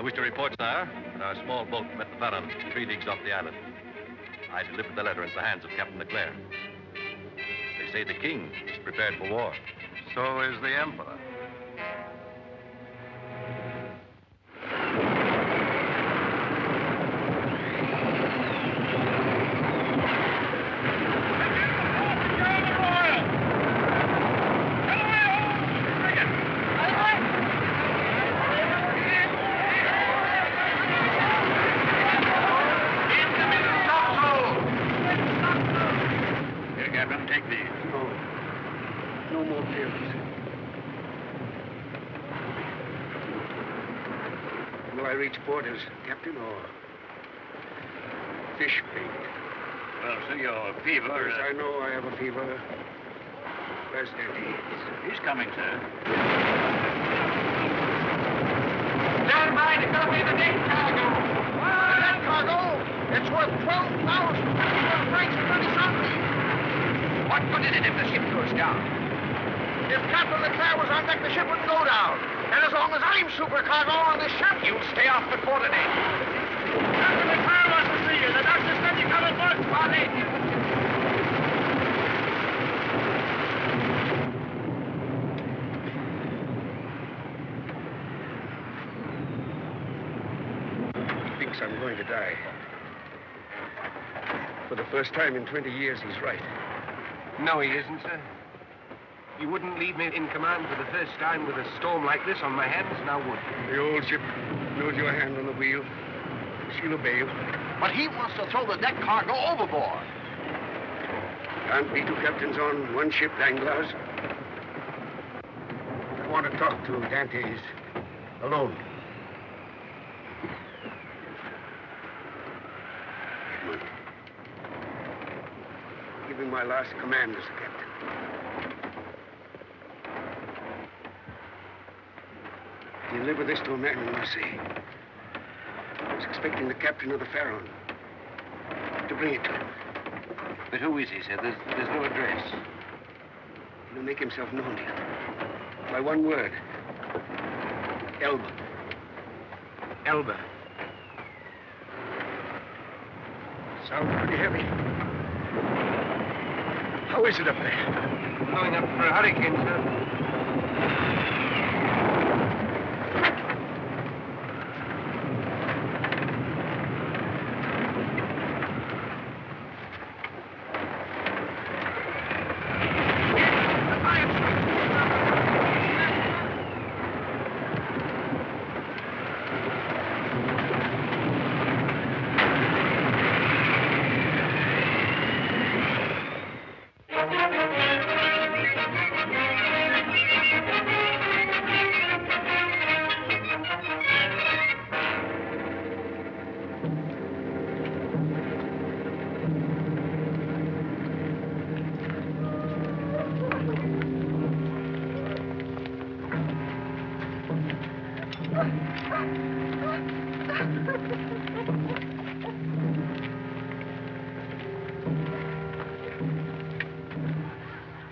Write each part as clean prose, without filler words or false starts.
wish to report, sire, that our small boat met the Baron 3 leagues off the island. I delivered the letter into the hands of Captain Leclerc. They say the king is prepared for war. So is the Emperor. Quarters, Captain, or fish bait? Well, so your fever... Yes, I know I have a fever. Where's Daddy? He's coming, sir. Stand by to come in the deck cargo. The deck cargo? It's worth 12,000 francs and 30 centimes. What good is it if the ship goes down? If Captain Leclerc was on deck, the ship wouldn't go down. And as long as I'm supercargo on this ship, you'll stay off the quarter deck. Captain Leclerc wants to see you. The doctor said you come aboard, Party. He thinks I'm going to die. For the first time in 20 years, he's right. No, he isn't, sir. You wouldn't leave me in command for the first time with a storm like this on my hands, now would you? The old ship knows your hand on the wheel. She'll obey you. But he wants to throw the deck cargo overboard. Can't be 2 captains on 1 ship, Danglars. I want to talk to Dantes alone. Edmund. Give him my last command as a captain. Deliver this to a man in Marseille. I was expecting the captain of the Pharaon to bring it to him. But who is he, sir? There's no address. He'll make himself known to you. By 1 word. Elba. Elba. Sounds pretty heavy. How is it up there? Blowing up for a hurricane, sir.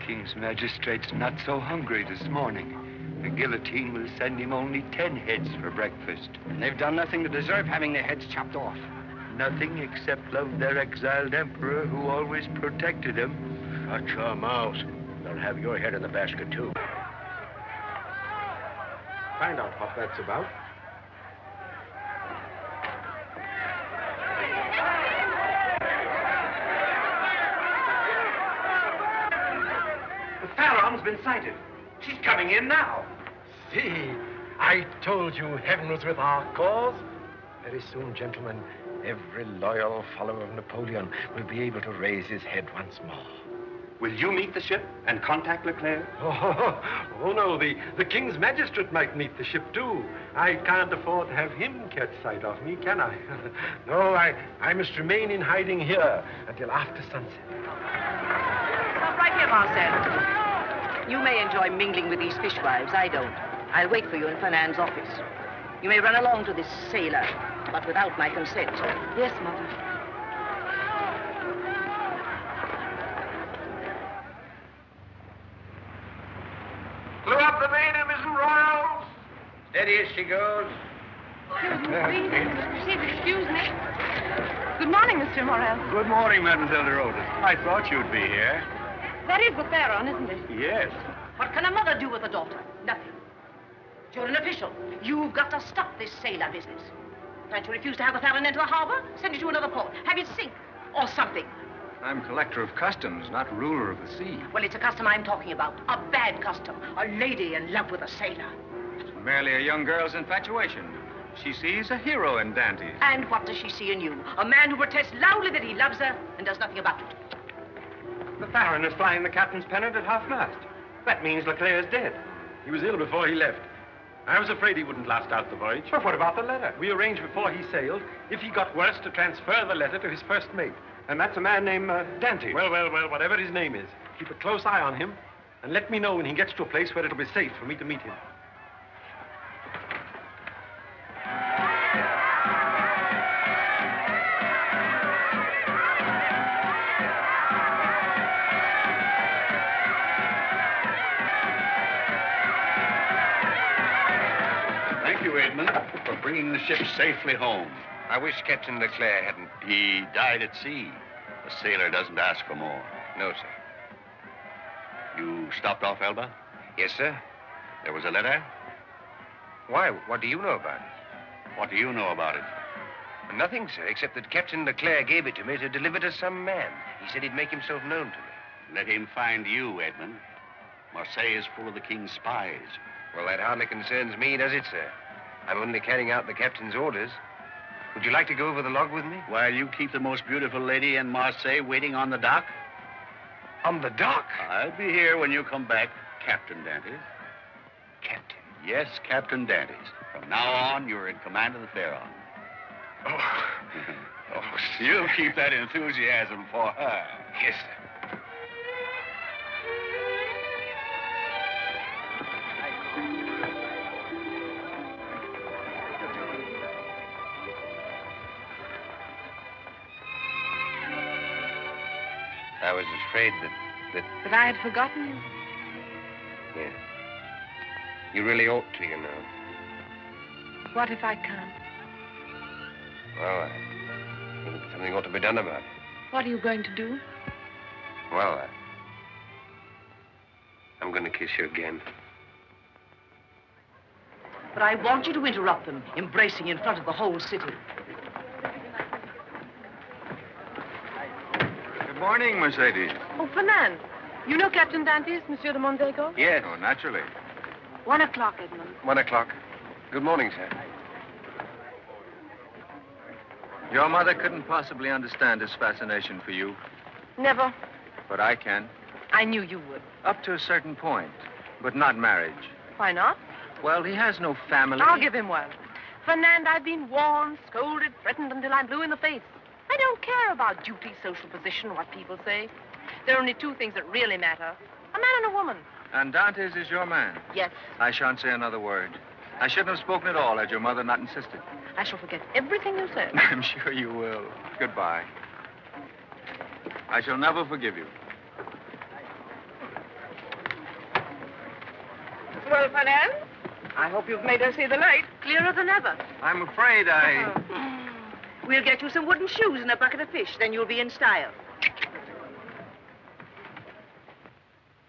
King's magistrate's not so hungry this morning. The guillotine will send him only 10 heads for breakfast. And they've done nothing to deserve having their heads chopped off. Nothing except love their exiled emperor who always protected him. Shut your mouth. They'll have your head in the basket, too. Find out what that's about. The Pharaon's been sighted. She's coming in now. See, I told you heaven was with our cause. Very soon, gentlemen, every loyal follower of Napoleon will be able to raise his head once more. Will you meet the ship and contact Leclerc? Oh no, the King's magistrate might meet the ship, too. I can't afford to have him catch sight of me, can I? No, I must remain in hiding here until after sunset. Stop right here, Marcel. You may enjoy mingling with these fishwives. I don't. I'll wait for you in Fernand's office. You may run along to this sailor, but without my consent. Yes, Mother. Blew up the main, Mrs. Royals. Steady as she goes. Please excuse me. Good morning, Mr. Morel. Good morning, Mademoiselle de Roses. I thought you'd be here. That is the Pharaoh, isn't it? Yes. What can a mother do with a daughter? Nothing. You're an official. You've got to stop this sailor business. Can't you refuse to have the Pharaoh into the harbor? Send it to another port. Have it sink or something. I'm collector of customs, not ruler of the sea. Well, it's a custom I'm talking about. A bad custom. A lady in love with a sailor. It's merely a young girl's infatuation. She sees a hero in Dante. And what does she see in you? A man who protests loudly that he loves her and does nothing about it. The Baron is flying the captain's pennant at half-mast. That means Leclerc's dead. He was ill before he left. I was afraid he wouldn't last out the voyage. But what about the letter? We arranged before he sailed, if he got worse, to transfer the letter to his first mate. And that's a man named Dante. Well, whatever his name is, keep a close eye on him, and let me know when he gets to a place where it'll be safe for me to meet him. Thank you, Edmund, for bringing the ship safely home. I wish Captain Leclerc hadn't. He died at sea. A sailor doesn't ask for more. No, sir. You stopped off Elba? Yes, sir. There was a letter? Why? What do you know about it? What do you know about it? Nothing, sir, except that Captain Leclerc gave it to me to deliver to some man. He said he'd make himself known to me. Let him find you, Edmund. Marseille is full of the king's spies. Well, that hardly concerns me, does it, sir? I'm only carrying out the captain's orders. Would you like to go over the log with me? While you keep the most beautiful lady in Marseille waiting on the dock? On the dock? I'll be here when you come back, Captain Dantes. Captain? Yes, Captain Dantes. From now on, you're in command of the Pharaoh. Oh, You'll keep that enthusiasm for her. Yes, sir. I was afraid that... But I had forgotten you. Yes. You really ought to, you know. What if I can't? Well, I think something ought to be done about it. What are you going to do? Well, I'm going to kiss you again. But I want you to interrupt them, embracing in front of the whole city. Good morning, Mercedes. Oh, Fernand. You know Captain Dantes, Monsieur de Mondego? Yes. Oh, naturally. 1 o'clock, Edmund. 1 o'clock. Good morning, sir. Your mother couldn't possibly understand his fascination for you, Never. but I can. I knew you would. Up to a certain point, but not marriage. Why not? Well, he has no family. I'll give him one. Fernand, I've been warned, scolded, threatened until I'm blue in the face. I don't care about duty, social position, what people say. There are only 2 things that really matter. A man and a woman. And Dantes is your man. Yes. I shan't say another word. I shouldn't have spoken at all had your mother not insisted. I shall forget everything you said. I'm sure you will. Goodbye. I shall never forgive you. Well, Fernand, I hope you've made her see the light clearer than ever. I'm afraid I... We'll get you some wooden shoes and a bucket of fish. Then you'll be in style.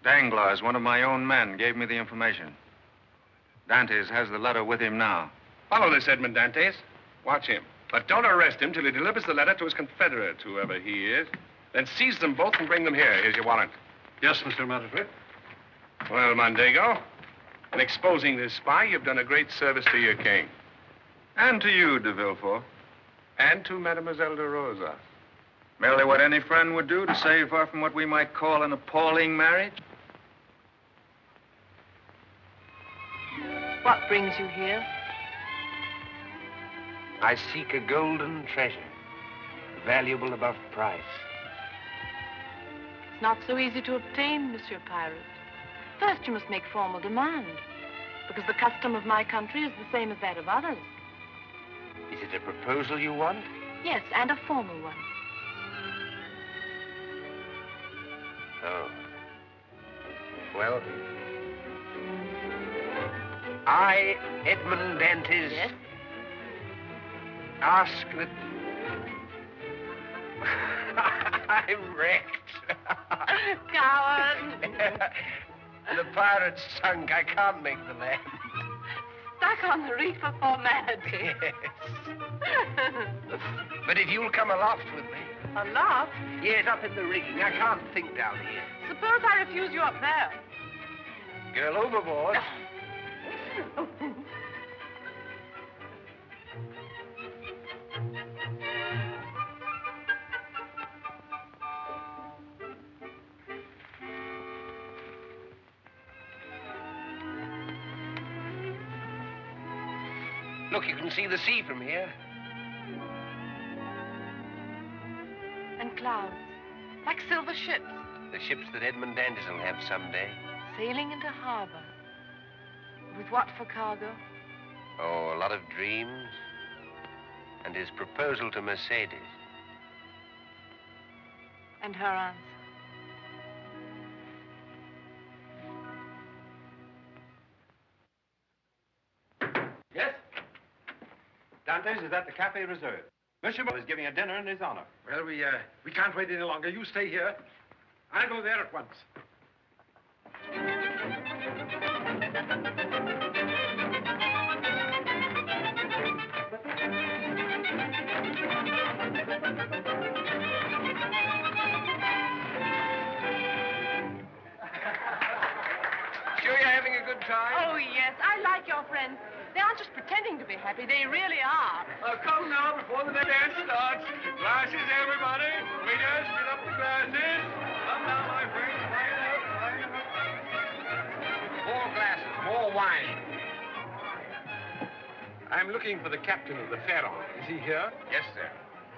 Danglars, one of my own men, gave me the information. Dantes has the letter with him now. Follow this Edmund Dantes. Watch him. But don't arrest him till he delivers the letter to his confederates, whoever he is. Then seize them both and bring them here. Here's your warrant. Yes, Mr. Magistrate. Well, Mondego, in exposing this spy, you've done a great service to your king. And to you, de Villefort. And to Mademoiselle de Rosa. Merely what any friend would do to save her from what we might call an appalling marriage. What brings you here? I seek a golden treasure, valuable above price. It's not so easy to obtain, Monsieur Pirate. First, you must make formal demand, because the custom of my country is the same as that of others. Is it a proposal you want? Yes, and a formal one. Oh. Well, I, Edmund Dantes, Yes? Ask that... I'm wrecked. Coward. The pirate's sunk. I can't make the land. Stuck on the reef of formality. Yes. But if you'll come aloft with me... Aloft? Yes, up in the rigging. I can't think down here. Suppose I refuse you up there? Girl, overboard. Look, you can see the sea from here. And clouds, like silver ships. The ships that Edmund Dantes will have someday. Sailing into harbor. With what for cargo? Oh, a lot of dreams. And his proposal to Mercedes. And her answer. Yes? Dantes is at the Cafe Reserve. Monsieur is giving a dinner in his honor. Well, we can't wait any longer. You stay here. I'll go there at once. Sure you're having a good time? Oh, yes. I like your friends. They aren't just pretending to be happy. They really are. Come now, before the dance starts. Glasses, everybody. Waiters, fill up the glasses. Come now, my friends. Line up, line up. More glasses, more wine. I'm looking for the captain of the Pharaon. Is he here? Yes, sir.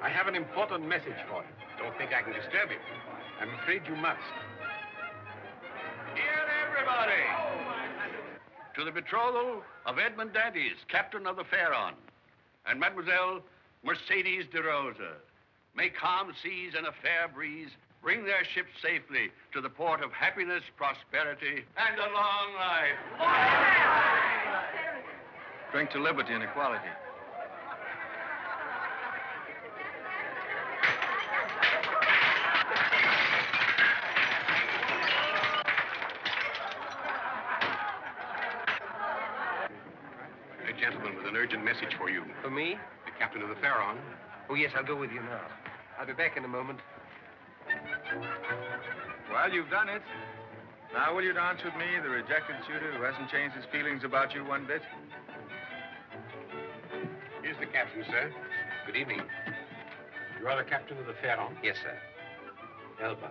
I have an important message for him. Don't think I can disturb him. I'm afraid you must. Here, everybody. To the betrothal of Edmund Dantes, captain of the Pharaon, and Mademoiselle Mercedes de Rosa. May calm seas and a fair breeze bring their ships safely to the port of happiness, prosperity, and a long life. Drink to liberty and equality. A gentleman with an urgent message for you. For me? The captain of the Pharaon. Oh, yes, I'll go with you now. I'll be back in a moment. Well, you've done it. Now, will you dance with me, the rejected suitor who hasn't changed his feelings about you one bit? Here's the captain, sir. Good evening. You are the captain of the Pharaon? Yes, sir. Elba.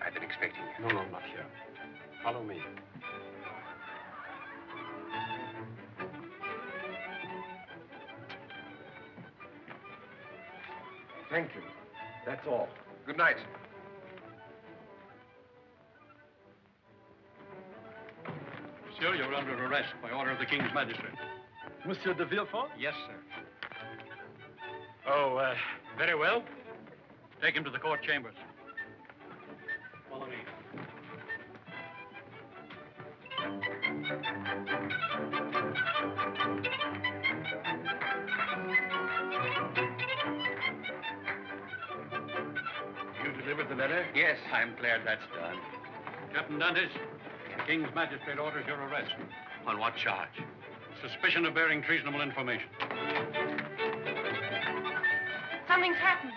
I've been expecting you. No, not here. Follow me. Thank you. That's all. Good night. Monsieur, you're under arrest by order of the King's magistrate. Monsieur de Villefort? Yes, sir. Oh, very well. Take him to the court chambers. Follow me. You delivered the letter? Yes, I'm glad that's done. Captain Dantes, the King's magistrate orders your arrest. On what charge? Suspicion of bearing treasonable information. Something's happened.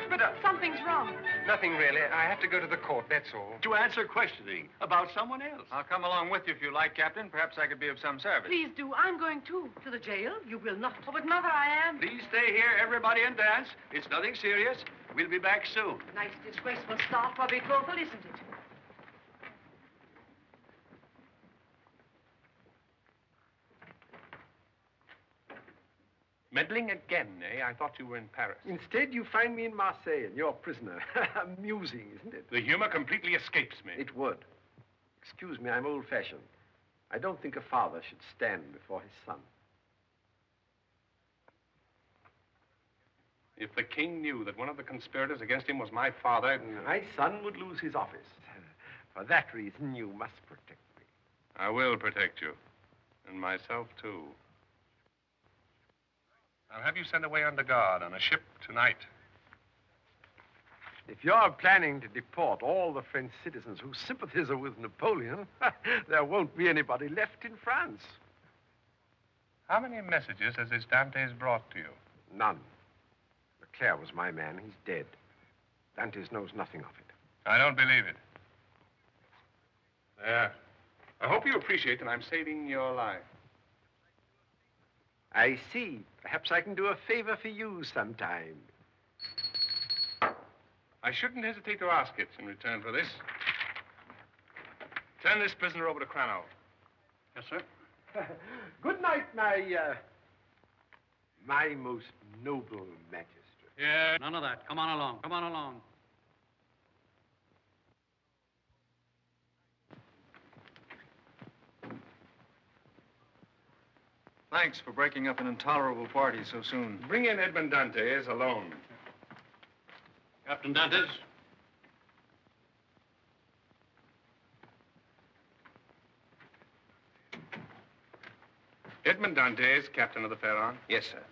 But Something's wrong. nothing really. I have to go to the court, that's all. To answer questioning about someone else. I'll come along with you if you like, Captain. Perhaps I could be of some service. Please do. I'm going too. To the jail? You will not. Oh, but Mother, I am. Please stay here, everybody, and dance. It's nothing serious. We'll be back soon. Nice disgraceful start for a betrothal, isn't it? Meddling again, eh? I thought you were in Paris. Instead, you find me in Marseille, and you're a prisoner. Amusing, isn't it? The humor completely escapes me. It would. Excuse me, I'm old-fashioned. I don't think a father should stand before his son. If the king knew that one of the conspirators against him was my father... My son would lose his office. For that reason, you must protect me. I will protect you. And myself, too. I'll have you sent away under guard on a ship tonight. If you're planning to deport all the French citizens who sympathize with Napoleon, there won't be anybody left in France. How many messages has this Dantes brought to you? None. Leclerc was my man. He's dead. Dantes knows nothing of it. I don't believe it. There. I hope you appreciate that I'm saving your life. I see. Perhaps I can do a favor for you sometime. I shouldn't hesitate to ask it in return for this. Turn this prisoner over to Crano. Yes, sir. Good night, my most noble magistrate. Yeah, none of that. Come on along. Come on along. Thanks for breaking up an intolerable party so soon. Bring in Edmond Dantes alone. Captain Dantes. Edmond Dantes, captain of the Pharaon. Yes, sir.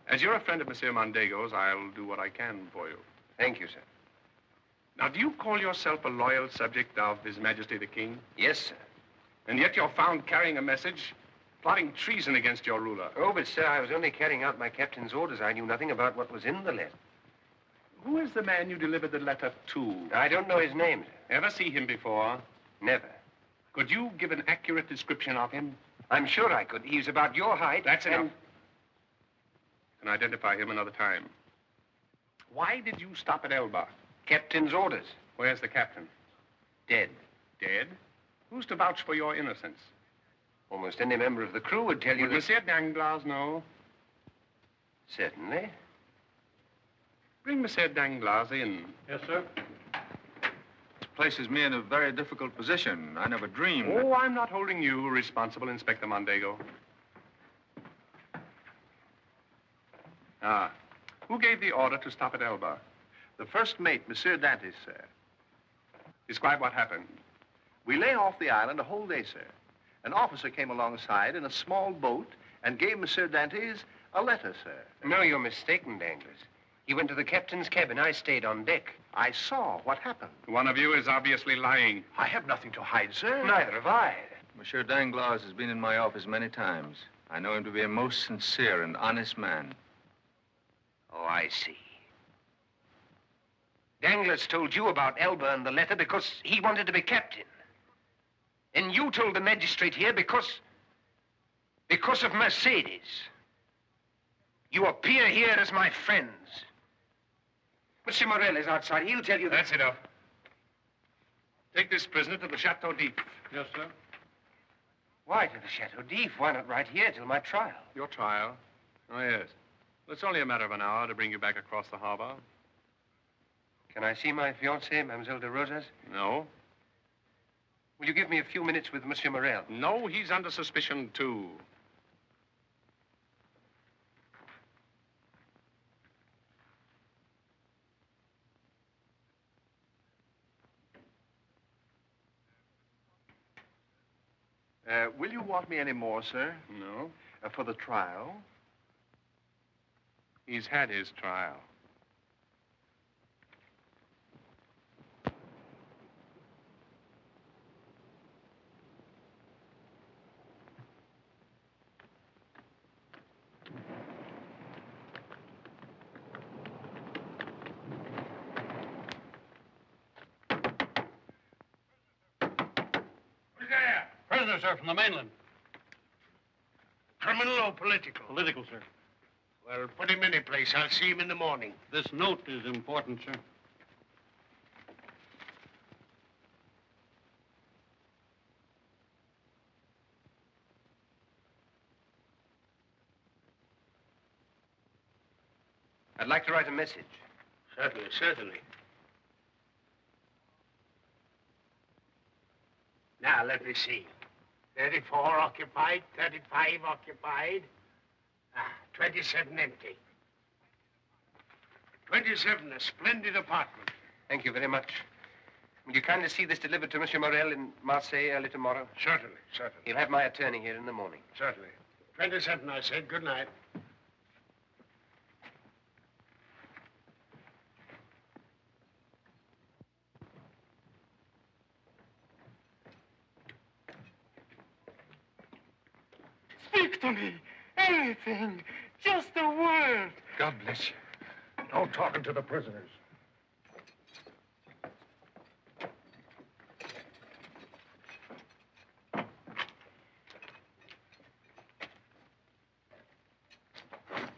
As you're a friend of Monsieur Mondego's, I'll do what I can for you. Thank you, sir. Now, do you call yourself a loyal subject of His Majesty the King? Yes, sir. And yet you're found carrying a message, plotting treason against your ruler. Oh, but, sir, I was only carrying out my captain's orders. I knew nothing about what was in the letter. Who is the man you delivered the letter to? I don't know his name, sir. Ever see him before? Never. Could you give an accurate description of him? I'm sure I could. He was about your height. That's enough. Can identify him another time. Why did you stop at Elba? Captain's orders. Where's the captain? Dead. Dead? Who's to vouch for your innocence? Almost any member of the crew would tell you Would Monsieur Danglars know? Certainly. Bring Monsieur Danglars in. Yes, sir. This places me in a very difficult position. I never dreamed. Oh, I'm not holding you responsible, Inspector Mondego. Ah, who gave the order to stop at Elba? The first mate, Monsieur Dantes, sir. Describe what happened. We lay off the island a whole day, sir. An officer came alongside in a small boat and gave Monsieur Dantes a letter, sir. No, you're mistaken, Danglars. He went to the captain's cabin. I stayed on deck. I saw what happened. One of you is obviously lying. I have nothing to hide, sir. Neither have I. Monsieur Danglars has been in my office many times. I know him to be a most sincere and honest man. Oh, I see. Danglars told you about Elba and the letter because he wanted to be captain. And you told the magistrate here because of Mercedes. You appear here as my friends. Monsieur Morel is outside. He'll tell you that. That's enough. Take this prisoner to the Chateau d'If. Yes, sir. Why to the Chateau d'If? Why not right here till my trial? Your trial? Oh, yes. Well, it's only a matter of an hour to bring you back across the harbor. Can I see my fiancée, Mademoiselle de Rosas? No. Will you give me a few minutes with Monsieur Morel? No, he's under suspicion, too. Will you want me any more, sir? No. For the trial? He's had his trial. Prisoner, sir, from the mainland. Criminal or political? Political, sir. Well, put him in a place. I'll see him in the morning. This note is important, sir. I'd like to write a message. Certainly, certainly. Now, let me see. 34 occupied, 35 occupied. 27 empty. 27, a splendid apartment. Thank you very much. Will you kindly see this delivered to Monsieur Morel in Marseille early tomorrow? Certainly, certainly. He'll have my attorney here in the morning. Certainly. 27, I said. Good night. Speak to me. Anything. Just a word. God bless you. No talking to the prisoners.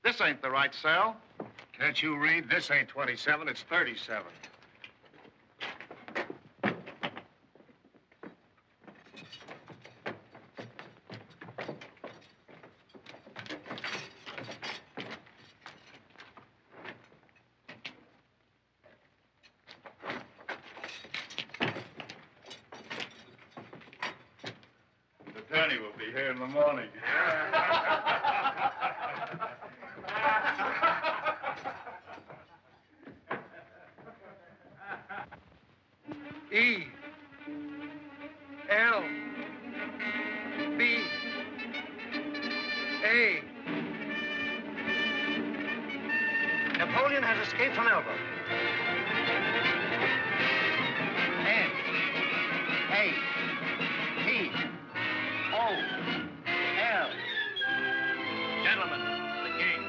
This ain't the right cell. Can't you read? This ain't 27, it's 37. The attorney will be here in the morning. E. L. B. A. Napoleon has escaped from Elba. N. A. T. O. L. Gentlemen, the king.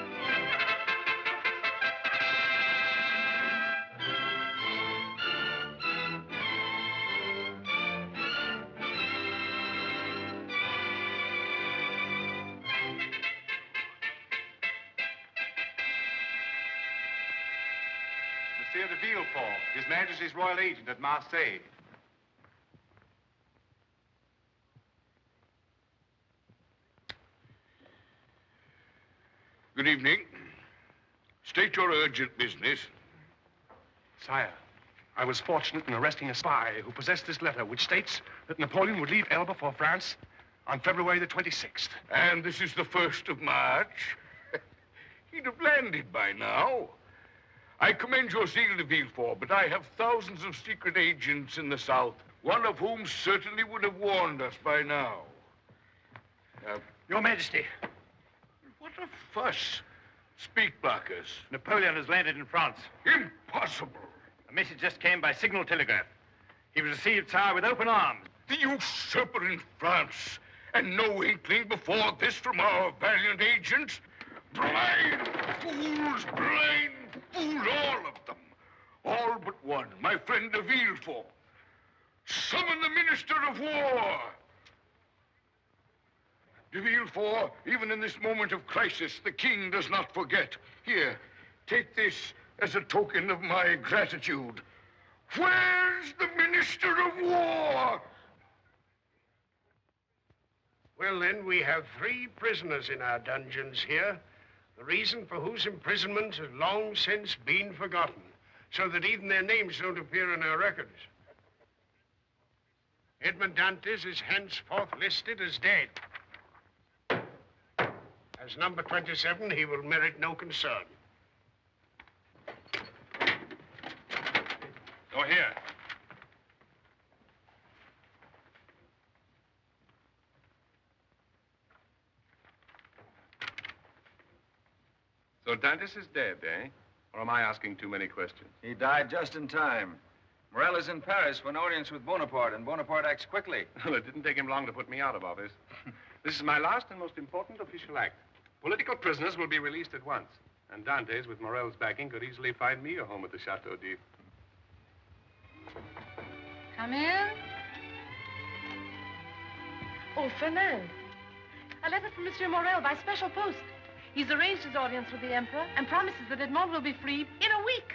Monsieur de Villefort, His Majesty's royal agent at Marseille. Good evening. State your urgent business. Sire, I was fortunate in arresting a spy who possessed this letter, which states that Napoleon would leave Elba for France on February the 26th. And this is the 1st of March. He'd have landed by now. I commend your zeal, de Villefort, but I have thousands of secret agents in the South, one of whom certainly would have warned us by now. Your Majesty. What a fuss. Speak, Bacchus. Napoleon has landed in France. Impossible. A message just came by signal telegraph. He was received, sire, with open arms. The usurper in France, and no inkling before this from our valiant agents? Blind fools, all of them. All but one, my friend de Villefort. Summon the Minister of War. De Villefort, even in this moment of crisis, the king does not forget. Here, take this as a token of my gratitude. Where's the Minister of War? Well, then, we have 3 prisoners in our dungeons here, the reason for whose imprisonment has long since been forgotten, so that even their names don't appear in our records. Edmond Dantes is henceforth listed as dead. As number 27, he will merit no concern. Go here. So Dantes is dead, eh? Or am I asking too many questions? He died just in time. Morel is in Paris for an audience with Bonaparte, and Bonaparte acts quickly. Well, it didn't take him long to put me out of office. This is my last and most important official act. Political prisoners will be released at once. And Dantes, with Morel's backing, could easily find me a home at the Chateau d'If. Come in. Oh, Fernand. A letter from Monsieur Morel by special post. He's arranged his audience with the Emperor and promises that Edmond will be freed in a week.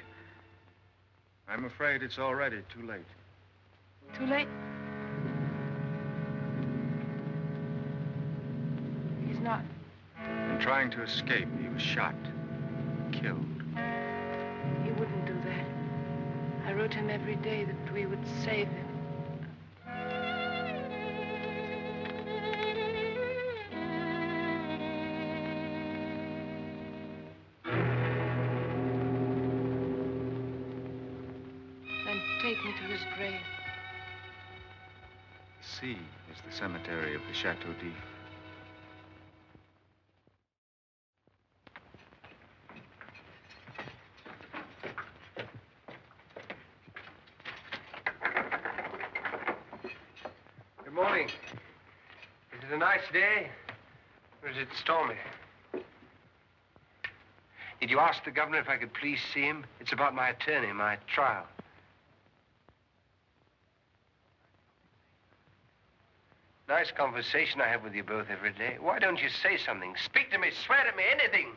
I'm afraid it's already too late. Too late? He's not. In trying to escape, he was shot, killed. He wouldn't do that. I wrote him every day that we would save him. Then take me to his grave. C is the cemetery of the Chateau d'If. Good morning. Is it a nice day? Or is it stormy? Did you ask the governor if I could please see him? It's about my attorney, my trial. Nice conversation I have with you both every day. Why don't you say something? Speak to me, swear to me, anything.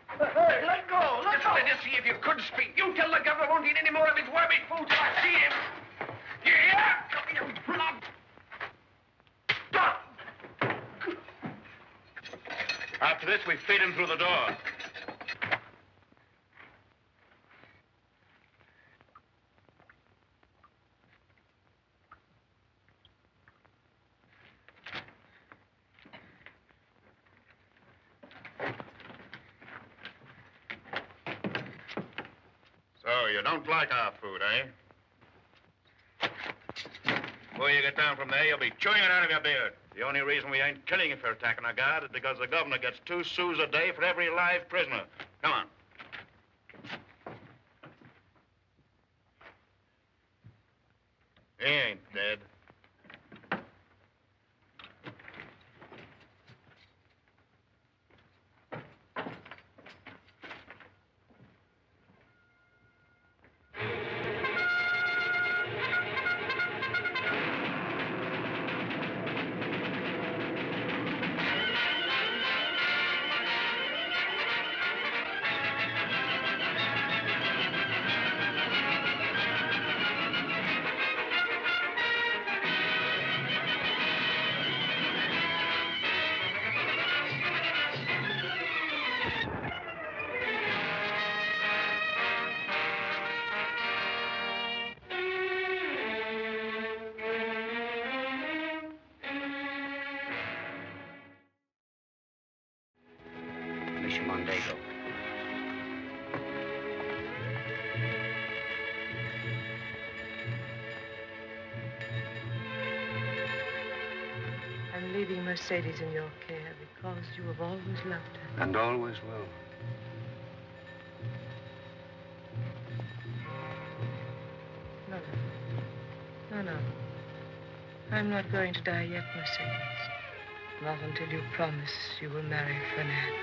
Hey, let go, let go. Just see if you could speak. You tell the governor I won't eat any more of his wormy food till I see him. Yeah! You blood! After this, we feed him through the door. So, you don't like our food, eh? Before you get down from there, you'll be chewing it out of your beard. The only reason we ain't killing you for attacking our guard is because the governor gets 2 sous a day for every live prisoner. Come on. He ain't dead. I'm leaving Mercedes in your care because you have always loved her. And always will. No. I'm not going to die yet, Mercedes. Not until you promise you will marry Fernand.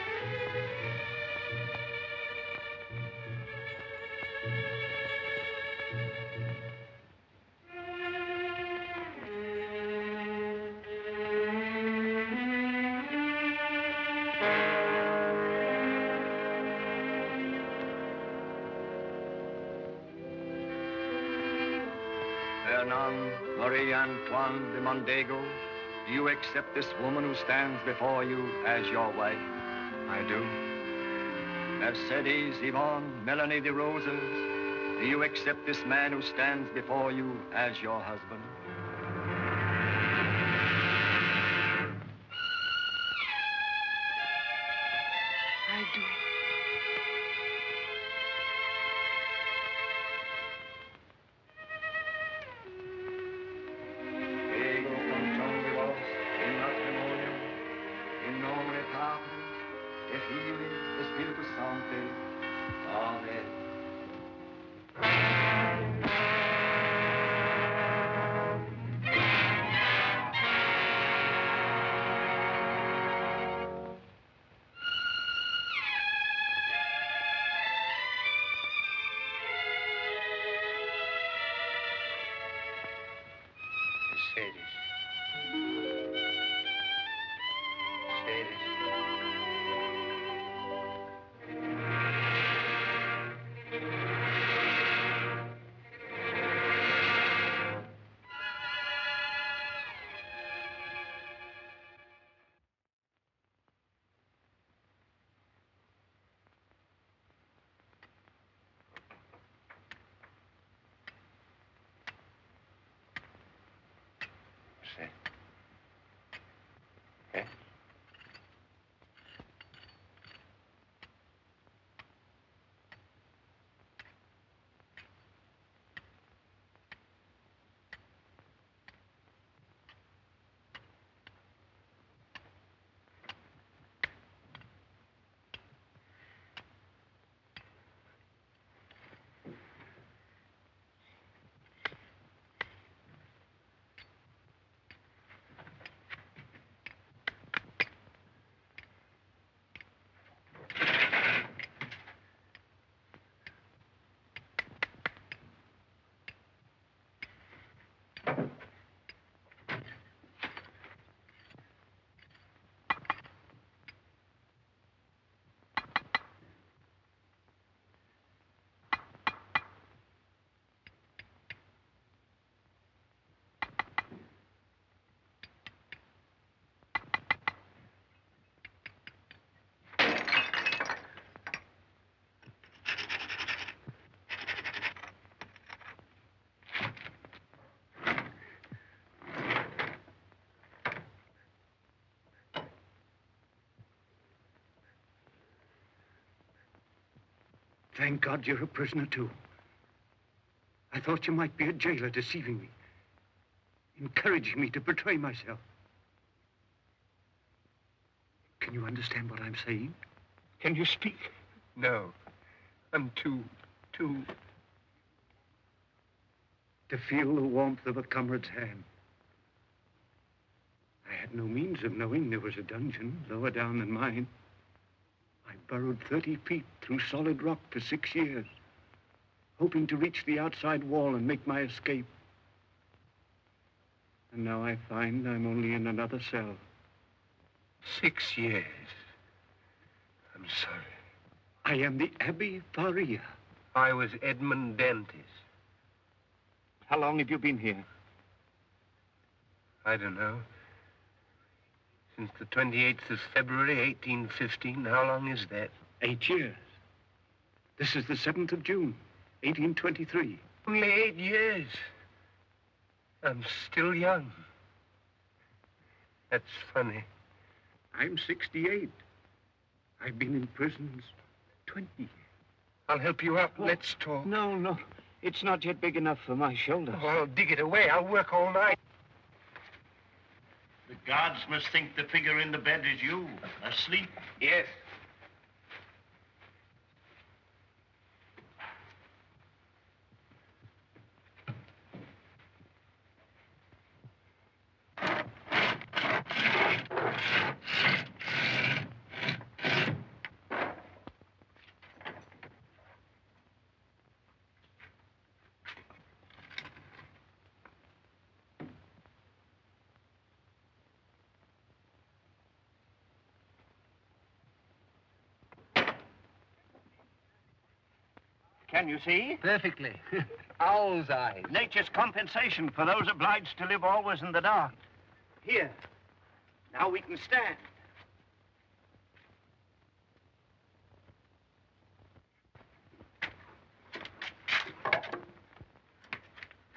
Fernand Marie Antoine de Mondego, do you accept this woman who stands before you as your wife? I do. Mercedes Yvonne Melanie de Roses, do you accept this man who stands before you as your husband? I do. Thank God you're a prisoner, too. I thought you might be a jailer deceiving me, encouraging me to betray myself. Can you understand what I'm saying? Can you speak? No. I'm too... To feel the warmth of a comrade's hand. I had no means of knowing there was a dungeon lower down than mine. I burrowed 30 feet through solid rock for 6 years, hoping to reach the outside wall and make my escape. And now I find I'm only in another cell. 6 years. I'm sorry. I am the Abbe Faria. I was Edmund Dantes. How long have you been here? I don't know. Since the 28th of February, 1815. How long is that? 8 years. This is the 7th of June, 1823. Only 8 years. I'm still young. That's funny. I'm 68. I've been in prisons 20 years. I'll help you up. Let's talk. No. It's not yet big enough for my shoulders. Oh, I'll dig it away. I'll work all night. The guards must think the figure in the bed is you, asleep. Yes. Can you see? Perfectly. Owl's eyes. Nature's compensation for those obliged to live always in the dark. Here. Now we can stand.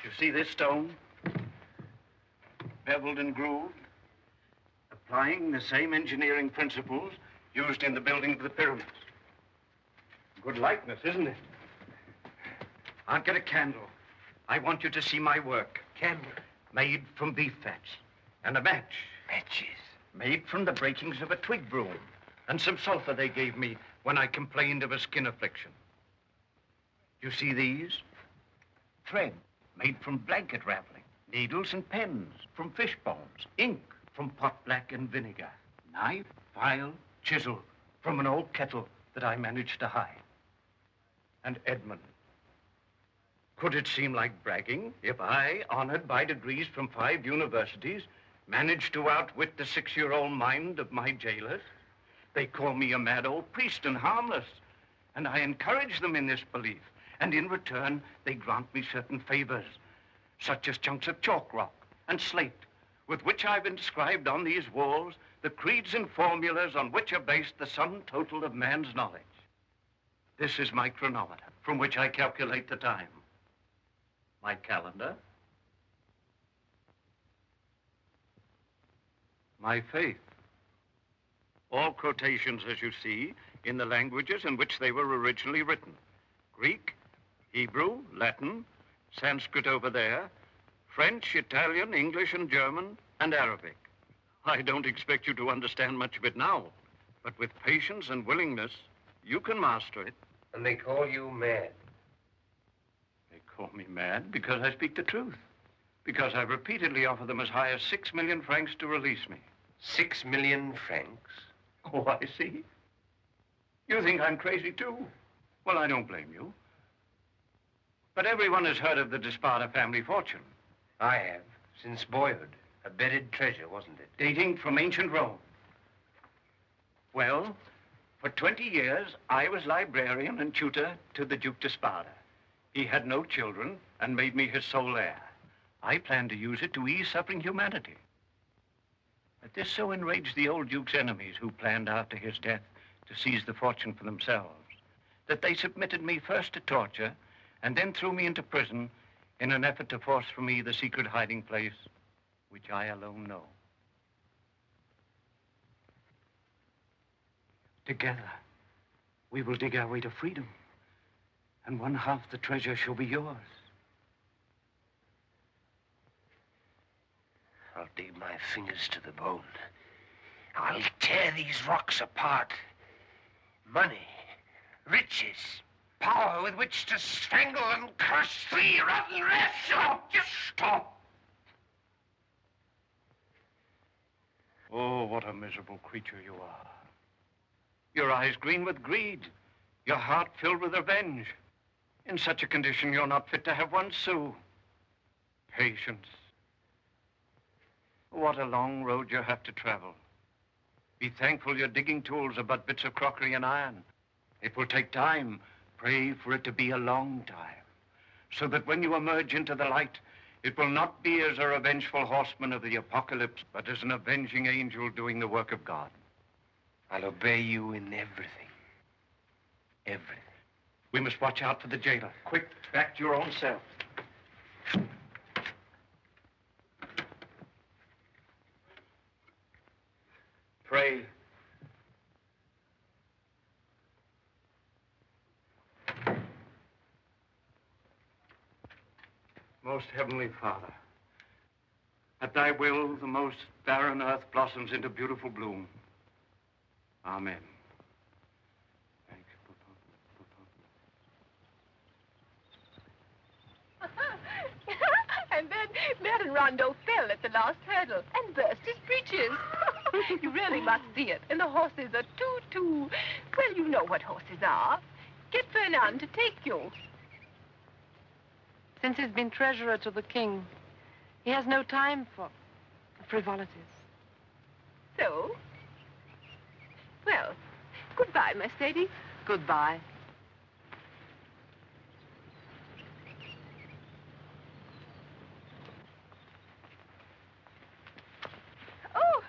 You see this stone? Beveled and grooved, applying the same engineering principles used in the building of the pyramids. Good likeness, isn't it? I'll get a candle. I want you to see my work. Candle. Made from beef fats. And a match. Matches. Made from the breakings of a twig broom. And some sulfur they gave me when I complained of a skin affliction. You see these? Thread. Made from blanket raveling. Needles and pens from fish bones. Ink from pot black and vinegar. Knife, file, chisel from an old kettle that I managed to hide. And Edmund. Could it seem like bragging if I, honored by degrees from 5 universities, managed to outwit the 6-year-old mind of my jailers? They call me a mad old priest and harmless, and I encourage them in this belief. And in return, they grant me certain favors, such as chunks of chalk rock and slate, with which I've inscribed on these walls the creeds and formulas on which are based the sum total of man's knowledge. This is my chronometer, from which I calculate the time. My calendar. My faith. All quotations, as you see, in the languages in which they were originally written. Greek, Hebrew, Latin, Sanskrit over there, French, Italian, English, and German, and Arabic. I don't expect you to understand much of it now, but with patience and willingness, you can master it. And they call you mad. They call me mad because I speak the truth. Because I repeatedly offer them as high as 6 million francs to release me. 6 million francs? Oh, I see. You think I'm crazy, too? Well, I don't blame you. But everyone has heard of the Despada family fortune. I have, since boyhood. A buried treasure, wasn't it? Dating from ancient Rome. Well, for 20 years, I was librarian and tutor to the Duke Despada. He had no children and made me his sole heir. I planned to use it to ease suffering humanity. But this so enraged the old Duke's enemies, who planned after his death to seize the fortune for themselves, that they submitted me first to torture and then threw me into prison in an effort to force from me the secret hiding place which I alone know. Together, we will dig our way to freedom. and one half the treasure shall be yours. I'll dig my fingers to the bone. I'll tear these rocks apart. Money, riches, power with which to strangle and crush three rotten rats. Oh, just stop. Oh, what a miserable creature you are. Your eyes green with greed, your heart filled with revenge. In such a condition, you're not fit to have one sou. Patience. What a long road you have to travel. Be thankful your digging tools are but bits of crockery and iron. It will take time. Pray for it to be a long time, so that when you emerge into the light, it will not be as a revengeful horseman of the apocalypse, but as an avenging angel doing the work of God. I'll obey you in everything. Everything. We must watch out for the jailer. Quick, back to your own cell. Pray. Most Heavenly Father, at thy will, the most barren earth blossoms into beautiful bloom. Amen. And then Baron Rondeau fell at the last hurdle and burst his breeches. You really must see it. And the horses are too... Well, you know what horses are. Get Fernand to take you. Since he's been treasurer to the king, he has no time for frivolities. So? Well, goodbye, Mercedes. Goodbye. Oh!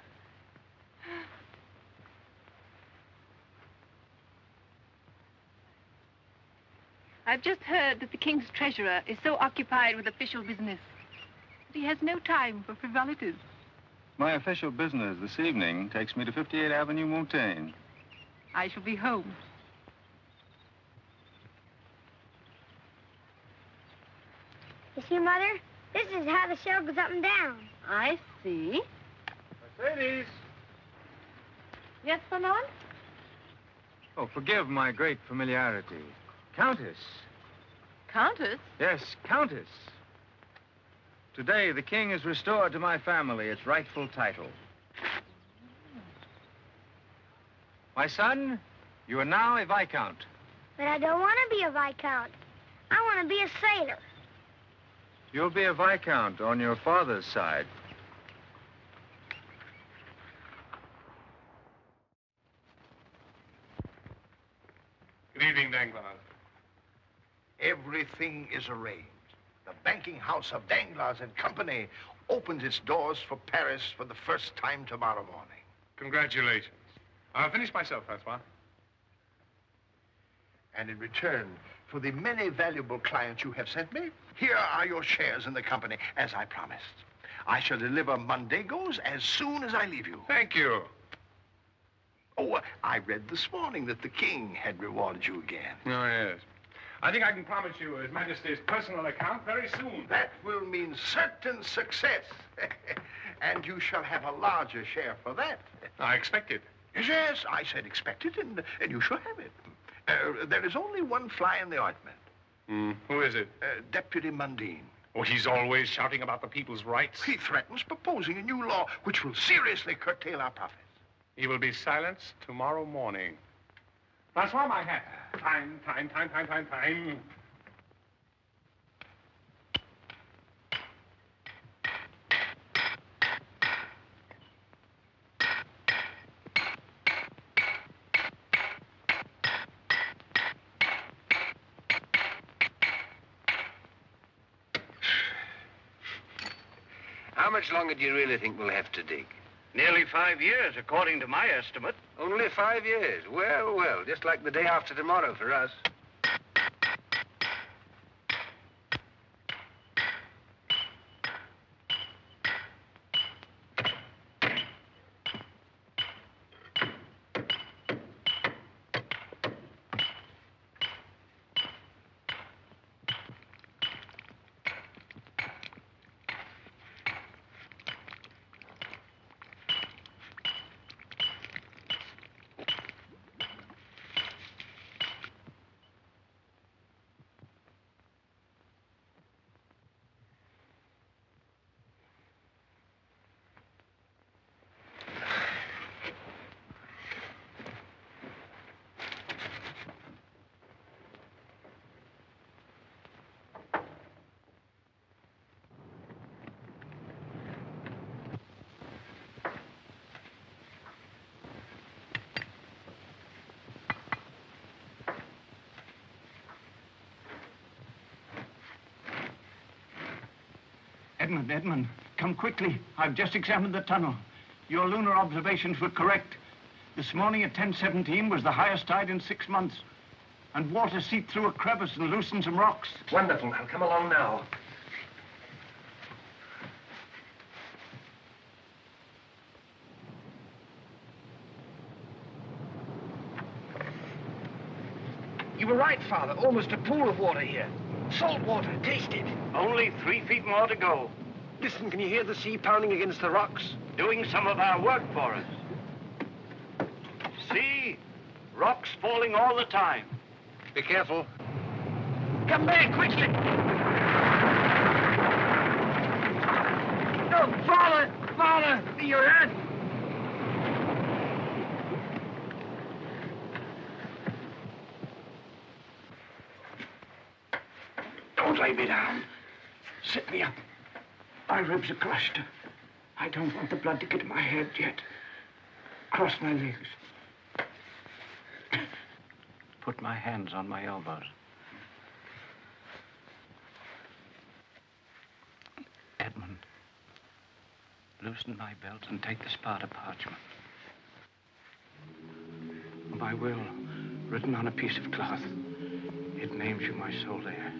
I've just heard that the king's treasurer is so occupied with official business that he has no time for frivolities. My official business this evening takes me to 58 Avenue Montaigne. I shall be home. You see, Mother? This is how the show goes up and down. I see. Mercedes! Yes, Fernand? Oh, forgive my great familiarity. Countess. Countess? Yes, Countess. Today, the king has restored to my family its rightful title. My son, you are now a viscount. But I don't want to be a viscount. I want to be a sailor. You'll be a viscount on your father's side. Good evening, Danglars. Everything is arranged. The banking house of Danglars and Company opens its doors for Paris for the first time tomorrow morning. Congratulations. I'll finish myself, Francois. And in return for the many valuable clients you have sent me, here are your shares in the company, as I promised. I shall deliver Mondegos as soon as I leave you. Thank you. Oh, I read this morning that the king had rewarded you again. Oh, yes. I think I can promise you His Majesty's personal account very soon. That will mean certain success. And you shall have a larger share for that. I expect it. Yes, I said expect it, and you shall have it. There is only one fly in the ointment. Who is it? Deputy Mundine. Oh, he's always shouting about the people's rights. He threatens proposing a new law which will seriously curtail our profits. He will be silenced tomorrow morning. Francois, my hat. Time. How much longer do you really think we'll have to dig? Nearly 5 years, according to my estimate. Only 5 years. Well, well, just like the day after tomorrow for us. Edmund, come quickly. I've just examined the tunnel. Your lunar observations were correct. This morning at 10:17 was the highest tide in 6 months. And water seeped through a crevice and loosened some rocks. Wonderful. I'll come along now. You were right, Father. Almost a pool of water here. Salt water. Taste it. Only 3 feet more to go. Listen, can you hear the sea pounding against the rocks? Doing some of our work for us. See? Rocks falling all the time. Be careful. Come back, quickly! No, Father! Father! You're hurt! Don't lay me down. Sit me up. My ribs are crushed. I don't want the blood to get in my head yet. Cross my legs. Put my hands on my elbows. Edmund, loosen my belt and take the Sparta parchment. My will, written on a piece of cloth. It names you my sole heir.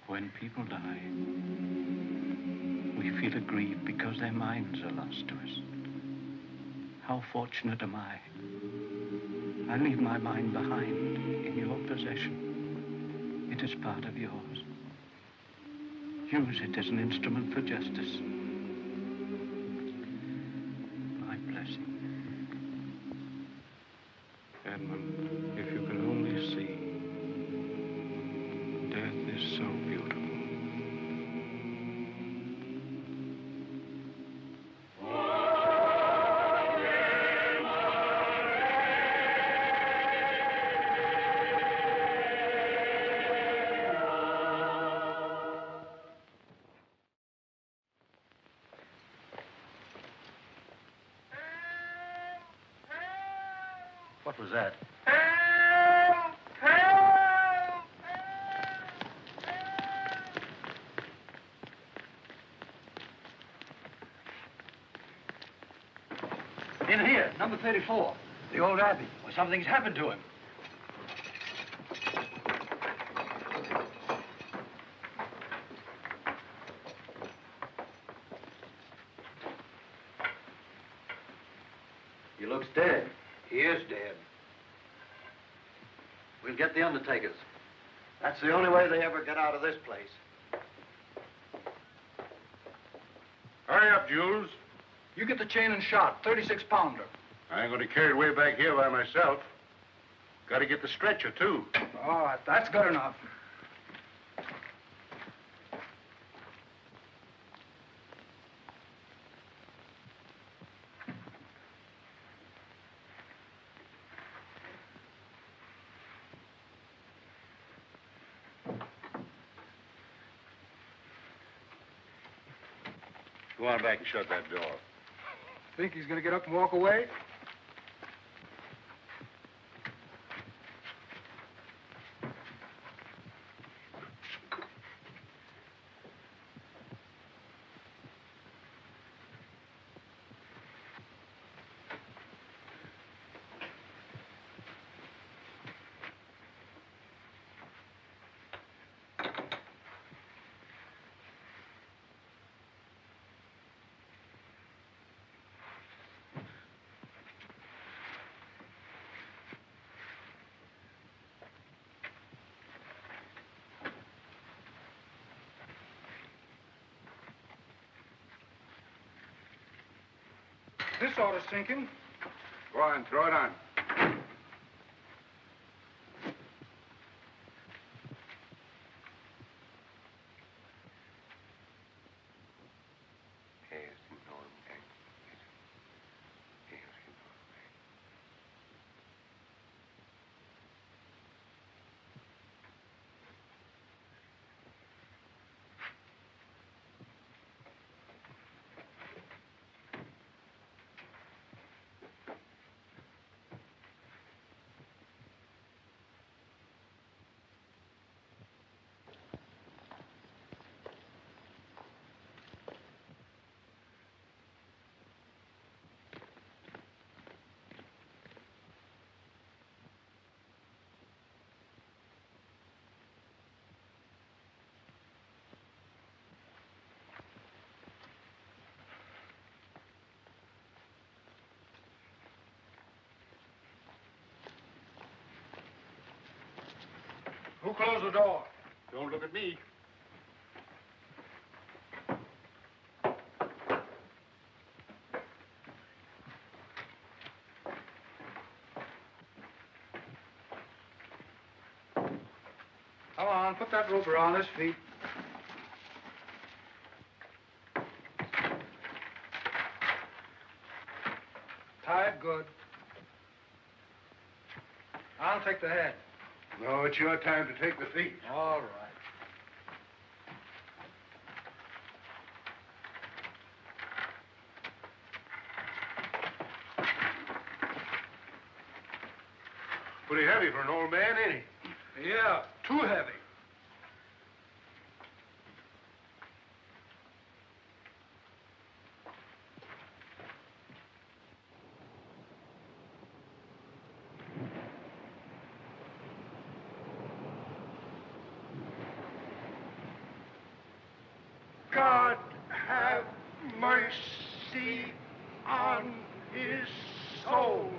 When people die, we feel aggrieved because their minds are lost to us. How fortunate am I? I leave my mind behind in your possession. It is part of yours. Use it as an instrument for justice. My blessing. Edmund, if you could only see, death is so beautiful. What was that? Help! Help! In here, number 34. The old abbey. Well, something's happened to him. He looks dead. He is dead. We'll get the undertakers. That's the only way they ever get out of this place. Hurry up, Jules. You get the chain and shot, 36-pounder. I ain't gonna carry it way back here by myself. Gotta get the stretcher, too. Oh, that's good enough. Go on back and shut that door. Think he's gonna get up and walk away? This ought to sink him. Go on, throw it on. Who closed the door? Don't look at me. Come on, put that rope around his feet. Tie it good. I'll take the head. No, it's your time to take the feet. All right. Pretty heavy for an old man, ain't he? Yeah, too heavy. God have mercy on his soul.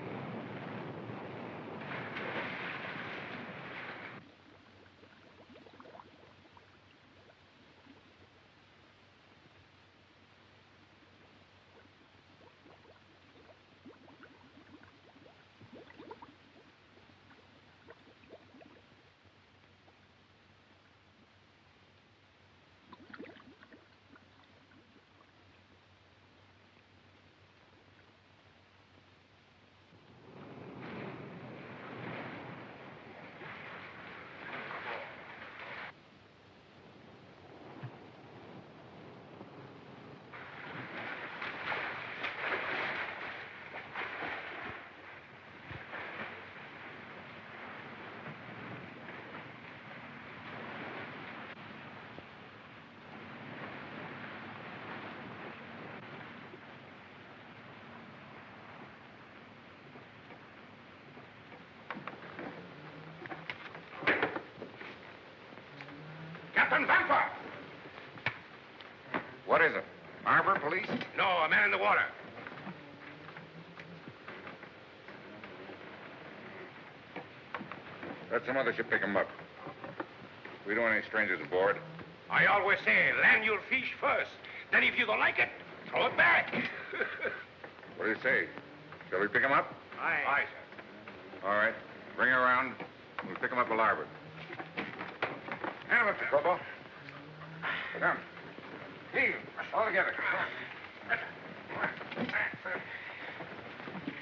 Captain Vampa! What is it? Harbor police? No, a man in the water. Let some other ship pick him up. We don't want any strangers aboard. I always say, land your fish first. Then if you don't like it, throw it back. What do you say? Shall we pick him up? Aye. Aye, sir. All right. Bring her around. We'll pick him up to larboard. Hand him up, Corporal. Come. Heave. All together.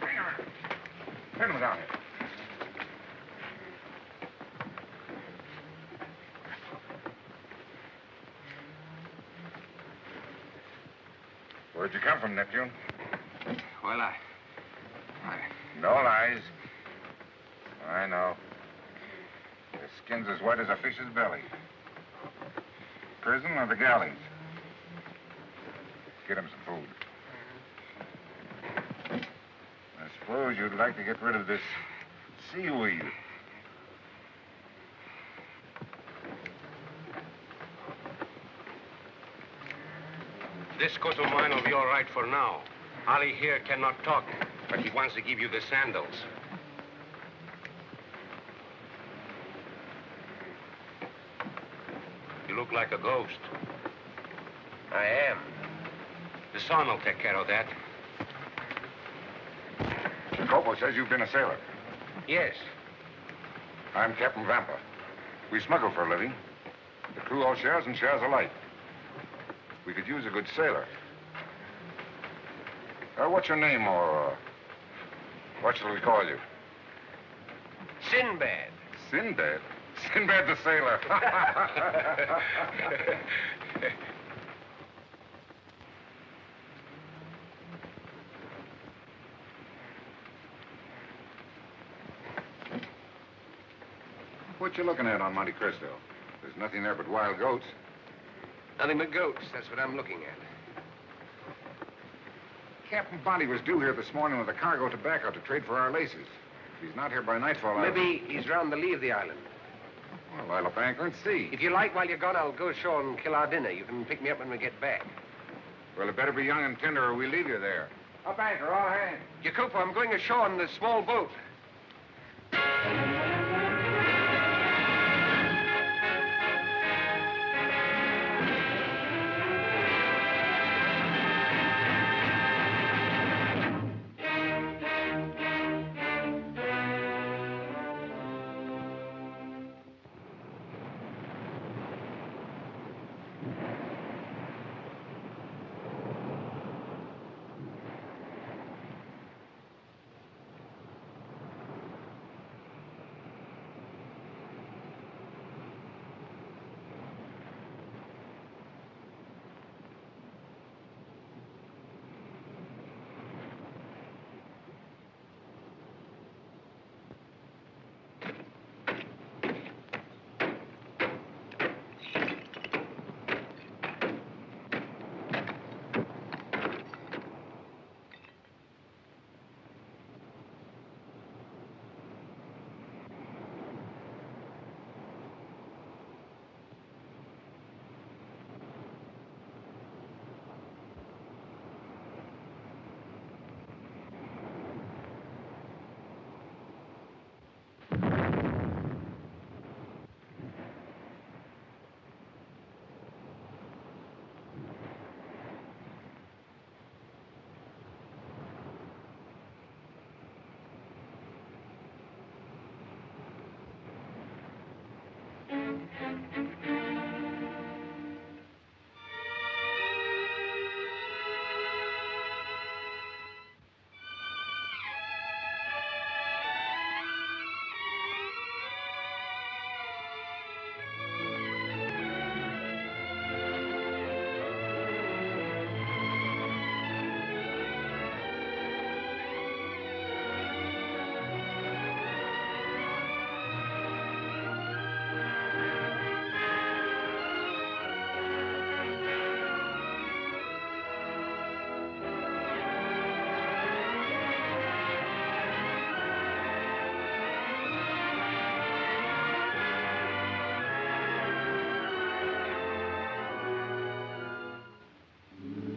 Bring him around. Pin him down here. Where'd you come from, Neptune? Well, No lies. I know. Your skin's as white as a fish's belly. Prison or the galleys? Get him some food. I suppose you'd like to get rid of this seaweed. This coat of mine will be all right for now. Ali here cannot talk, but he wants to give you the sandals. You look like a ghost. I am. The son will take care of that. The corporal says you've been a sailor. Yes. I'm Captain Vampa. We smuggle for a living. The crew all shares and shares alike. We could use a good sailor. What's your name, or what shall we call you? Sinbad. Sinbad? Sinbad the sailor. What you looking at on Monte Cristo? There's nothing there but wild goats. Nothing but goats. That's what I'm looking at. Captain Bondy was due here this morning with a cargo of tobacco to trade for our laces. If he's not here by nightfall, Maybe he's round the lee of the island. Well, I'll up anchor and see. If you like, while you're gone, I'll go ashore and kill our dinner. You can pick me up when we get back. Well, it better be young and tender or we leave you there. Up anchor, all hands. Jacopo, I'm going ashore in the small boat.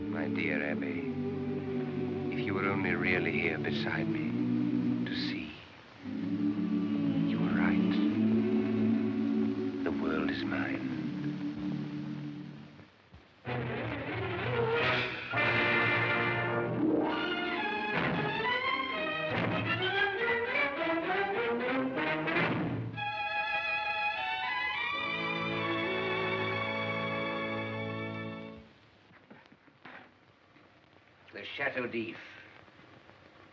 My dear Abbe, if you were only really here beside me to see. You were right. The world is mine. The Chateau d'If.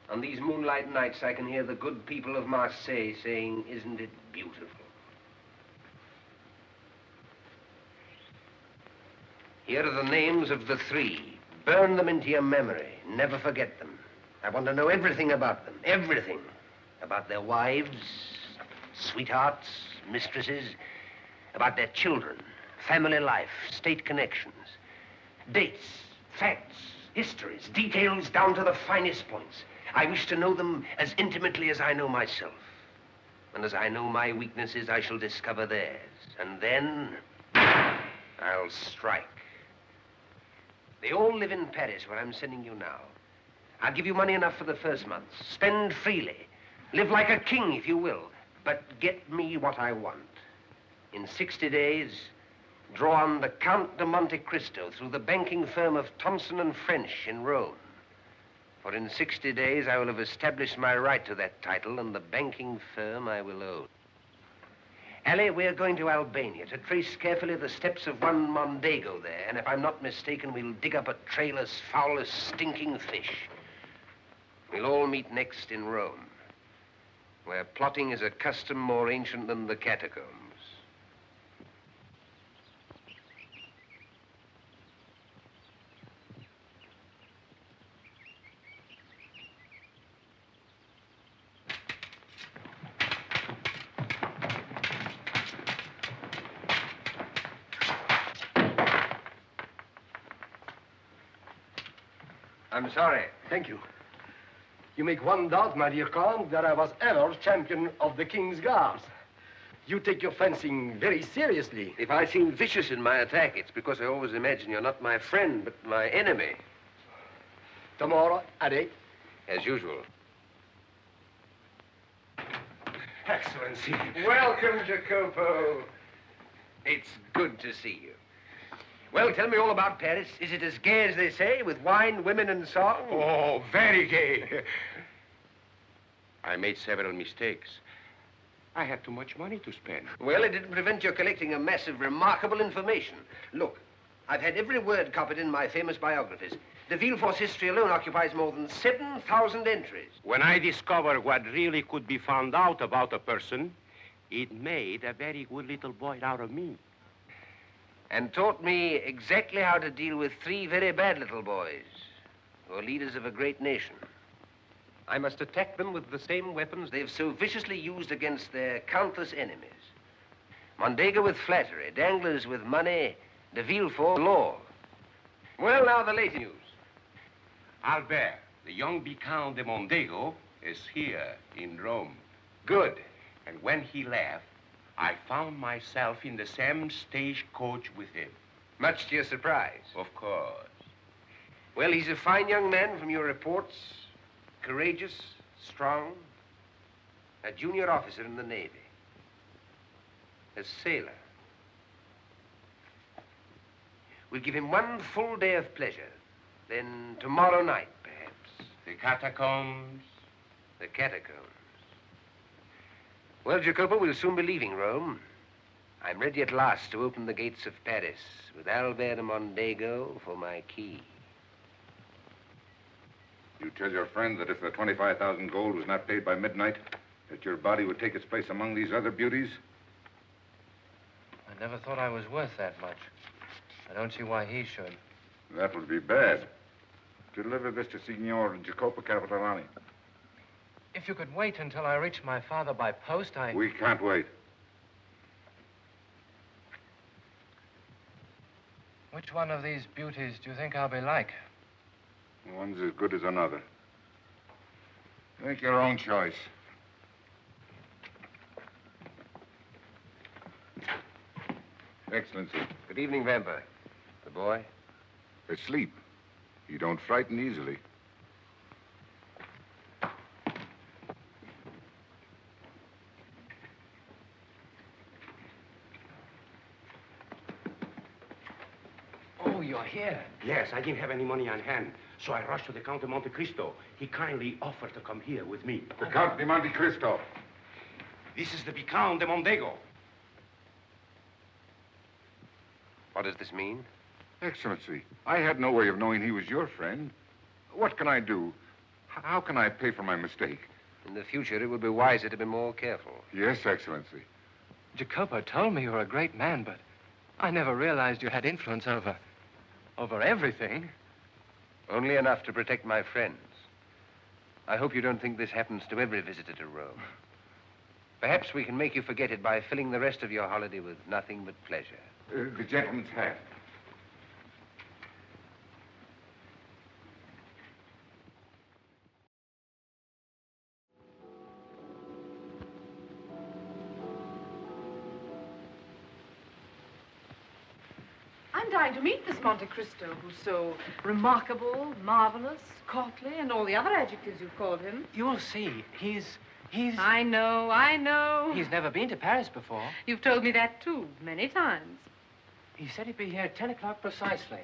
On these moonlight nights, I can hear the good people of Marseille saying, "Isn't it beautiful?" Here are the names of the three. Burn them into your memory. Never forget them. I want to know everything about them. Everything. About their wives, sweethearts, mistresses, about their children, family life, state connections, dates, facts, histories, details down to the finest points. I wish to know them as intimately as I know myself. And as I know my weaknesses, I shall discover theirs. And then I'll strike. They all live in Paris, where I'm sending you now. I'll give you money enough for the first month. Spend freely. Live like a king, if you will. But get me what I want. In 60 days, draw on the Count de Monte Cristo through the banking firm of Thomson and French in Rome. For in 60 days, I will have established my right to that title and the banking firm I will own. Alley, we're going to Albania to trace carefully the steps of one Mondego there, and if I'm not mistaken, we'll dig up a trail as foul as stinking fish. We'll all meet next in Rome, where plotting is a custom more ancient than the catacombs. I'm sorry. Thank you. You make one doubt, my dear Count, that I was ever champion of the King's Guards. You take your fencing very seriously. If I seem vicious in my attack, it's because I always imagine you're not my friend, but my enemy. Tomorrow at 8. As usual. Excellency. Welcome, Jacopo. It's good to see you. Well, tell me all about Paris. Is it as gay as they say, with wine, women, and song? Oh, very gay. I made several mistakes. I had too much money to spend. Well, it didn't prevent your collecting a mass of remarkable information. Look, I've had every word copied in my famous biographies. De Villefort's history alone occupies more than 7,000 entries. When I discovered what really could be found out about a person, it made a very good little boy out of me. And taught me exactly how to deal with 3 very bad little boys who are leaders of a great nation. I must attack them with the same weapons they've so viciously used against their countless enemies. Mondego with flattery, Danglars with money, de Villefort with law. Well, now the latest news. Albert, the young Viscount de Mondego, is here in Rome. Good. And when he left, I found myself in the same stagecoach with him. Much to your surprise. Of course. Well, he's a fine young man from your reports. Courageous, strong. A junior officer in the Navy. A sailor. We'll give him one full day of pleasure. Then tomorrow night, perhaps. The catacombs? The catacombs. Well, Jacopo, we'll soon be leaving Rome. I'm ready at last to open the gates of Paris with Albert de Mondego for my key. You tell your friend that if the 25,000 gold was not paid by midnight, that your body would take its place among these other beauties? I never thought I was worth that much. I don't see why he should. That would be bad. Deliver this to Signor Jacopo Capitolani. If you could wait until I reach my father by post, We can't wait. Which one of these beauties do you think I'll be like? One's as good as another. Make your own choice. Excellency. Good evening, Vampire. The boy? Asleep. He don't frighten easily. Oh, you're here? Yes, I didn't have any money on hand, so I rushed to the Count de Monte Cristo. He kindly offered to come here with me. The Count de Monte Cristo. This is the Viscount de Mondego. What does this mean? Excellency, I had no way of knowing he was your friend. What can I do? How can I pay for my mistake? In the future, it would be wiser to be more careful. Yes, Excellency. Jacopo told me you were a great man, but I never realized you had influence over everything. Only enough to protect my friends. I hope you don't think this happens to every visitor to Rome. Perhaps we can make you forget it by filling the rest of your holiday with nothing but pleasure. The gentleman's hat. I'm dying to meet this Monte Cristo, who's so remarkable, marvelous, courtly, and all the other adjectives you've called him. You'll see. He's... I know. He's never been to Paris before. You've told me that, too, many times. He said he'd be here at 10 o'clock precisely.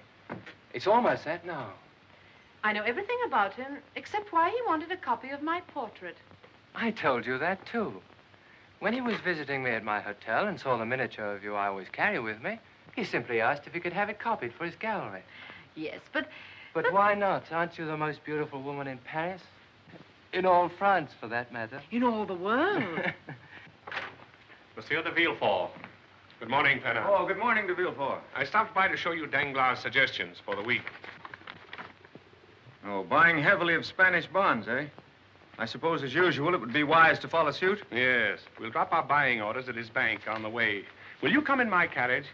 It's almost that now. I know everything about him, except why he wanted a copy of my portrait. I told you that, too. When he was visiting me at my hotel and saw the miniature of you I always carry with me, he simply asked if he could have it copied for his gallery. Yes, but... But why not? Aren't you the most beautiful woman in Paris? In all France, for that matter. In all the world. Monsieur de Villefort. Good morning, Fernand. Oh, good morning, de Villefort. I stopped by to show you Danglars' suggestions for the week. Oh, buying heavily of Spanish bonds, eh? I suppose, as usual, it would be wise to follow suit? Yes. We'll drop our buying orders at his bank on the way. Will you come in my carriage?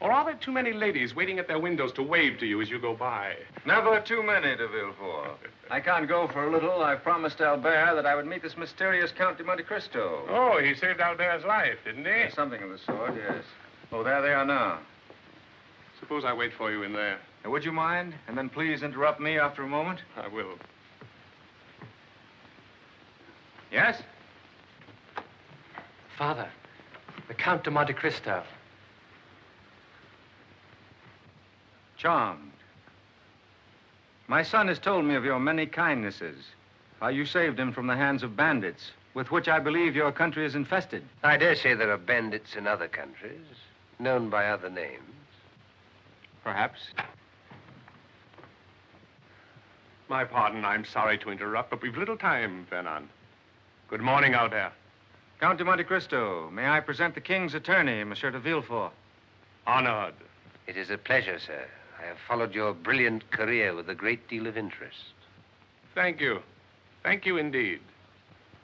Or are there too many ladies waiting at their windows to wave to you as you go by? Never too many, de Villefort. I can't go for a little. I promised Albert that I would meet this mysterious Count de Monte Cristo. Oh, he saved Albert's life, didn't he? Something of the sort, yes. Oh, there they are now. Suppose I wait for you in there. Would you mind? And then please interrupt me after a moment. I will. Yes? Father, the Count de Monte Cristo. Charmed. My son has told me of your many kindnesses, how you saved him from the hands of bandits, with which I believe your country is infested. I dare say there are bandits in other countries, known by other names. Perhaps. My pardon, I'm sorry to interrupt, but we've little time, Fernand. Good morning, Albert. Count de Monte Cristo, may I present the king's attorney, Monsieur de Villefort? Honored. It is a pleasure, sir. I have followed your brilliant career with a great deal of interest. Thank you. Thank you indeed.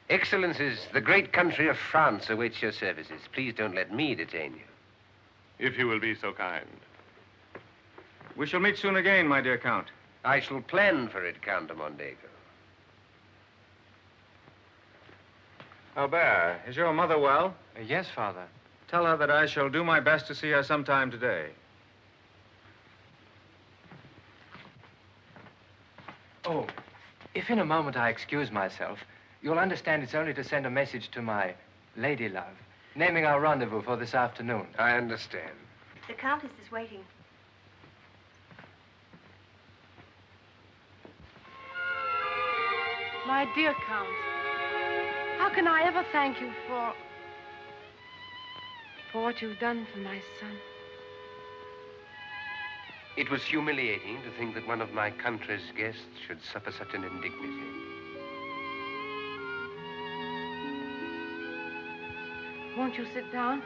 Excellencies, the great country of France awaits your services. Please don't let me detain you. If you will be so kind. We shall meet soon again, my dear Count. I shall plan for it, Count de Mondego. Albert, is your mother well? Yes, Father. Tell her that I shall do my best to see her sometime today. Oh, if in a moment I excuse myself, you'll understand it's only to send a message to my lady love, naming our rendezvous for this afternoon. I understand. The Countess is waiting. My dear Count, how can I ever thank you for for what you've done for my son. It was humiliating to think that one of my country's guests should suffer such an indignity. Won't you sit down?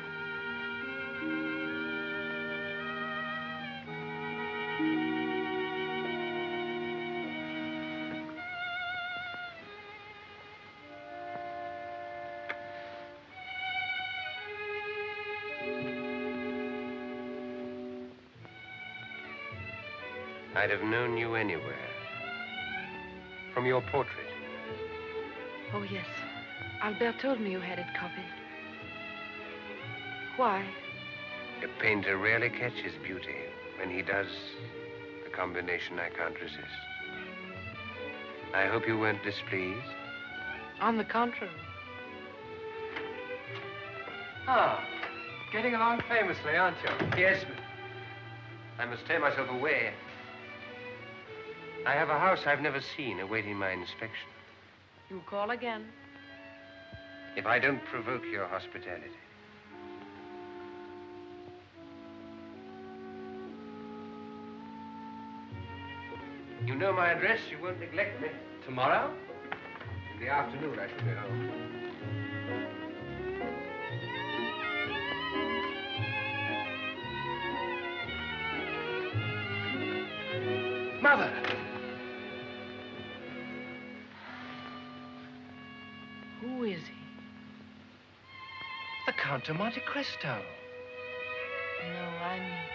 I'd have known you anywhere. From your portrait. Oh, yes. Albert told me you had it copied. Why? A painter rarely catches beauty. When he does, the combination I can't resist. I hope you weren't displeased. On the contrary. Ah, getting along famously, aren't you? Yes, but I must tear myself away. I have a house I've never seen awaiting my inspection. You call again. If I don't provoke your hospitality. You know my address. You won't neglect me. Tomorrow? In the afternoon, I shall be home. Mother! Who is he? The Count of Monte Cristo. No, I mean.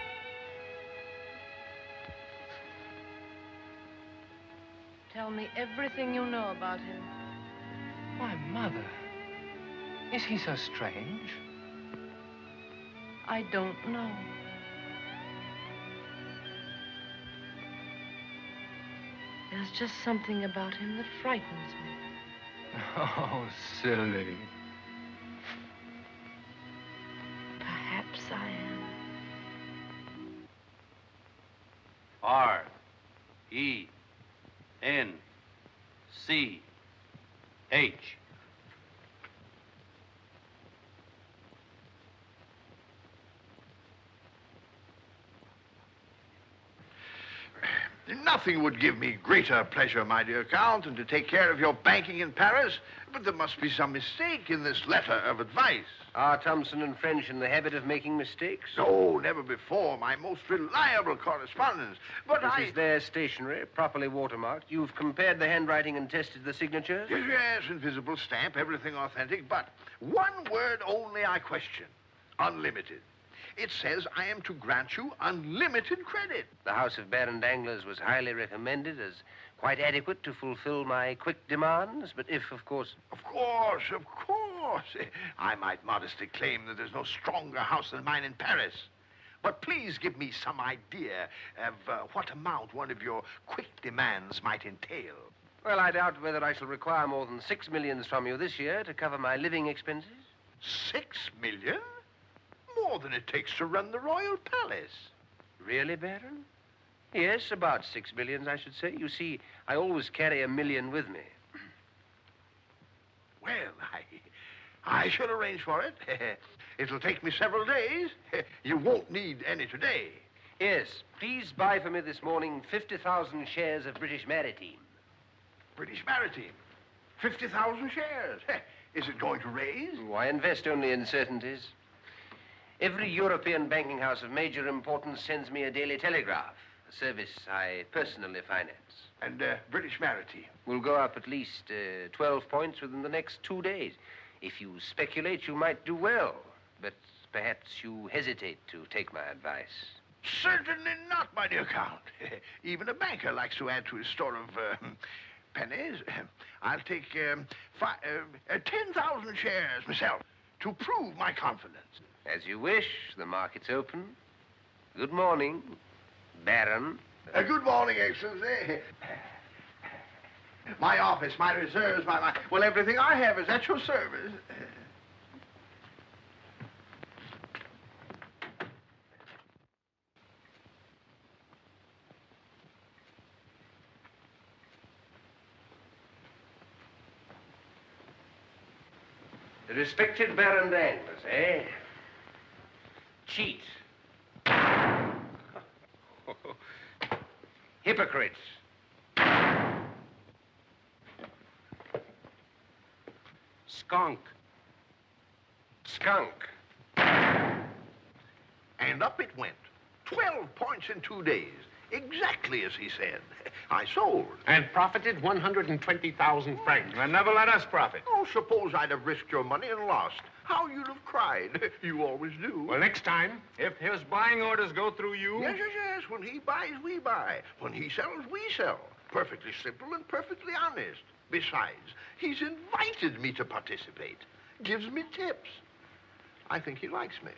Tell me everything you know about him. Why, Mother, is he so strange? I don't know. There's just something about him that frightens me. Oh, silly. Perhaps I am. R-E-N-C-H. Nothing would give me greater pleasure, my dear Count, than to take care of your banking in Paris. But there must be some mistake in this letter of advice. Are Thompson and French in the habit of making mistakes? No, never before. My most reliable correspondence. But This is their stationery, properly watermarked. You've compared the handwriting and tested the signatures? Yes, yes, invisible stamp, everything authentic. But one word only I question. Unlimited. It says I am to grant you unlimited credit. The House of Baron Danglers was highly recommended as quite adequate to fulfill my quick demands, but if, of course... Of course, of course. I might modestly claim that there's no stronger house than mine in Paris. But please give me some idea of what amount one of your quick demands might entail. Well, I doubt whether I shall require more than 6 millions from you this year to cover my living expenses. 6 million? More than it takes to run the royal palace. Really, Baron? Yes, about 6 millions, I should say. You see, I always carry $1 million with me. Well, I shall arrange for it. It'll take me several days. You won't need any today. Yes, please buy for me this morning 50,000 shares of British Maritime. British Maritime? 50,000 shares? Is it going to raise? Oh, I invest only in certainties. Every European banking house of major importance sends me a daily telegraph, a service I personally finance. And British Maritime? Will go up at least 12 points within the next 2 days. If you speculate, you might do well, but perhaps you hesitate to take my advice. Certainly not, my dear Count. Even a banker likes to add to his store of pennies. I'll take 10,000 shares myself to prove my confidence. As you wish. The market's open. Good morning, Baron. Good morning, Excellency. My office, my reserves, well, everything I have is at your service. The respected Baron Danglers, eh? Cheats. Hypocrites. Skunk. Skunk. And up it went. 12 points in 2 days. Exactly as he said. I sold. And profited 120,000 francs. And never let us profit. Oh, suppose I'd have risked your money and lost. How you'd have cried. You always do. Well, next time. If his buying orders go through you... Yes, yes, yes. When he buys, we buy. When he sells, we sell. Perfectly simple and perfectly honest. Besides, he's invited me to participate. Gives me tips. I think he likes me.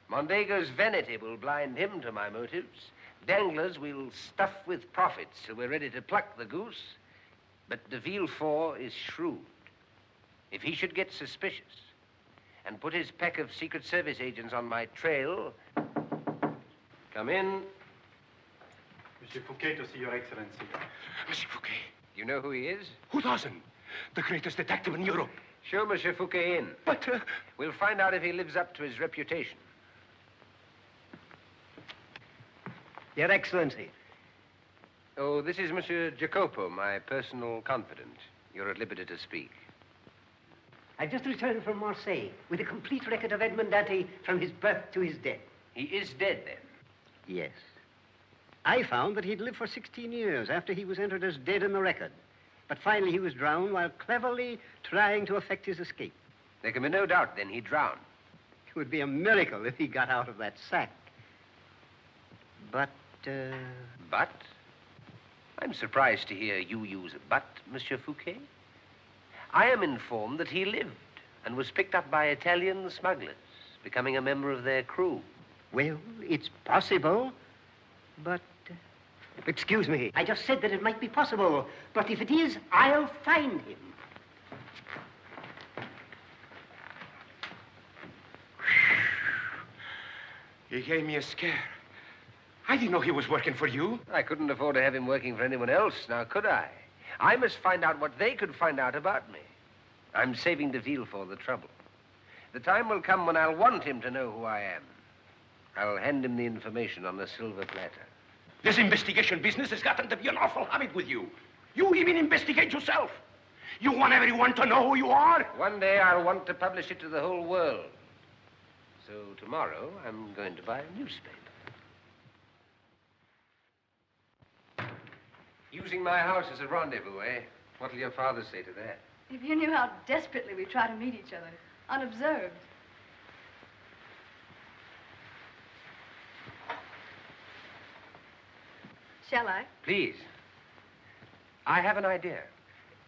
Mondego's vanity will blind him to my motives. Danglers we'll stuff with profits till we're ready to pluck the goose. But de Villefort is shrewd. If he should get suspicious and put his pack of Secret Service agents on my trail... Come in. Monsieur Fouquet to see Your Excellency. Monsieur Fouquet. You know who he is? Who doesn't? The greatest detective in Europe. Show Monsieur Fouquet in. But, We'll find out if he lives up to his reputation. Your Excellency. Oh, this is Monsieur Jacopo, my personal confidant. You're at liberty to speak. I've just returned from Marseille with a complete record of Edmond Dantès from his birth to his death. He is dead, then? Yes. I found that he'd lived for 16 years after he was entered as dead in the record. But finally he was drowned while cleverly trying to effect his escape. There can be no doubt, then, he drowned. It would be a miracle if he got out of that sack. But, But? I'm surprised to hear you use but, Monsieur Fouquet. I am informed that he lived and was picked up by Italian smugglers, becoming a member of their crew. Well, it's possible, but... Excuse me. I just said that it might be possible, but if it is, I'll find him. He gave me a scare. I didn't know he was working for you. I couldn't afford to have him working for anyone else, now could I? I must find out what they could find out about me. I'm saving de Villefort the trouble. The time will come when I'll want him to know who I am. I'll hand him the information on a silver platter. This investigation business has gotten to be an awful habit with you. You even investigate yourself. You want everyone to know who you are? One day I'll want to publish it to the whole world. So tomorrow I'm going to buy a newspaper. Using my house as a rendezvous, eh? What'll your father say to that? If you knew how desperately we try to meet each other, unobserved. Shall I? Please. I have an idea.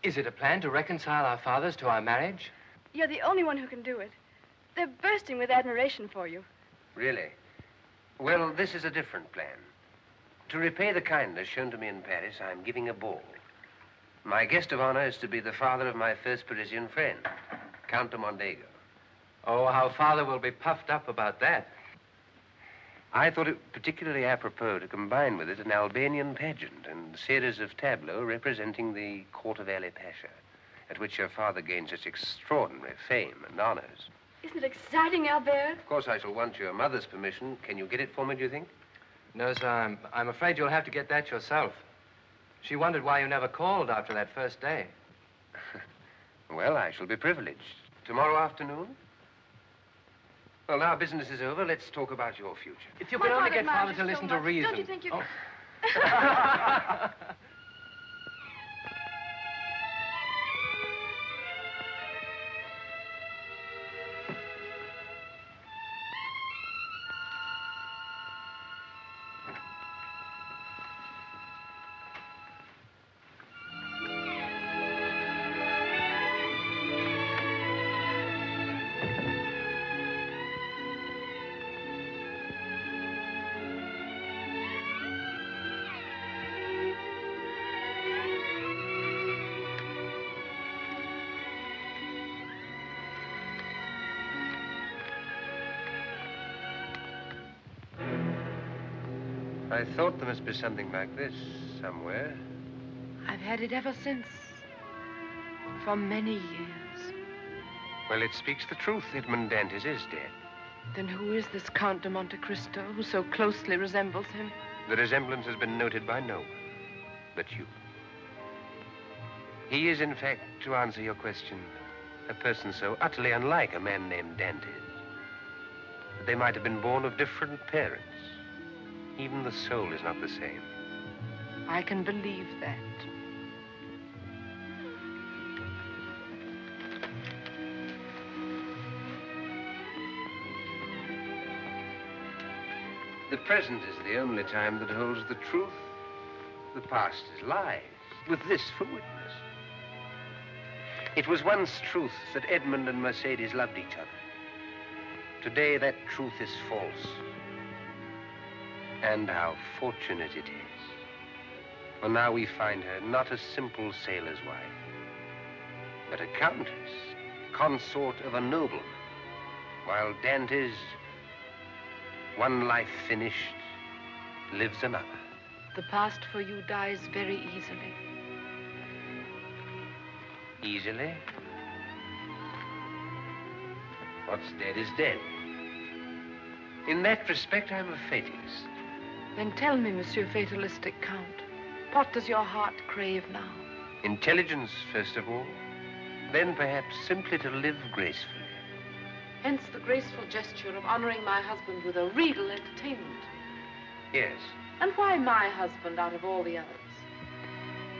Is it a plan to reconcile our fathers to our marriage? You're the only one who can do it. They're bursting with admiration for you. Really? Well, this is a different plan. To repay the kindness shown to me in Paris, I'm giving a ball. My guest of honor is to be the father of my first Parisian friend, Count de Mondego. Oh, how father will be puffed up about that. I thought it particularly apropos to combine with it an Albanian pageant and a series of tableaux representing the court of Ali Pasha, at which your father gained such extraordinary fame and honors. Isn't it exciting, Albert? Of course, I shall want your mother's permission. Can you get it for me, do you think? No, sir, I'm afraid you'll have to get that yourself. She wondered why you never called after that first day. Well, I shall be privileged. Tomorrow afternoon? Well, now business is over. Let's talk about your future. If you could only get father to listen to reason. Don't you think you... Oh. I thought there must be something like this somewhere. I've had it ever since. For many years. Well, it speaks the truth. Edmond Dantes is dead. Then who is this Count de Monte Cristo who so closely resembles him? The resemblance has been noted by no one but you. He is, in fact, to answer your question, a person so utterly unlike a man named Dantes that they might have been born of different parents. Even the soul is not the same. I can believe that. The present is the only time that holds the truth. The past is lies, with this for witness. It was once truth that Edmund and Mercedes loved each other. Today, that truth is false. And how fortunate it is. For now we find her not a simple sailor's wife, but a countess, consort of a nobleman, while Dantes, one life finished, lives another. The past for you dies very easily. Easily? What's dead is dead. In that respect, I'm a fatalist. Then tell me, Monsieur Fatalistic Count, what does your heart crave now? Intelligence, first of all. Then perhaps simply to live gracefully. Hence the graceful gesture of honoring my husband with a regal entertainment. Yes, And why my husband out of all the others?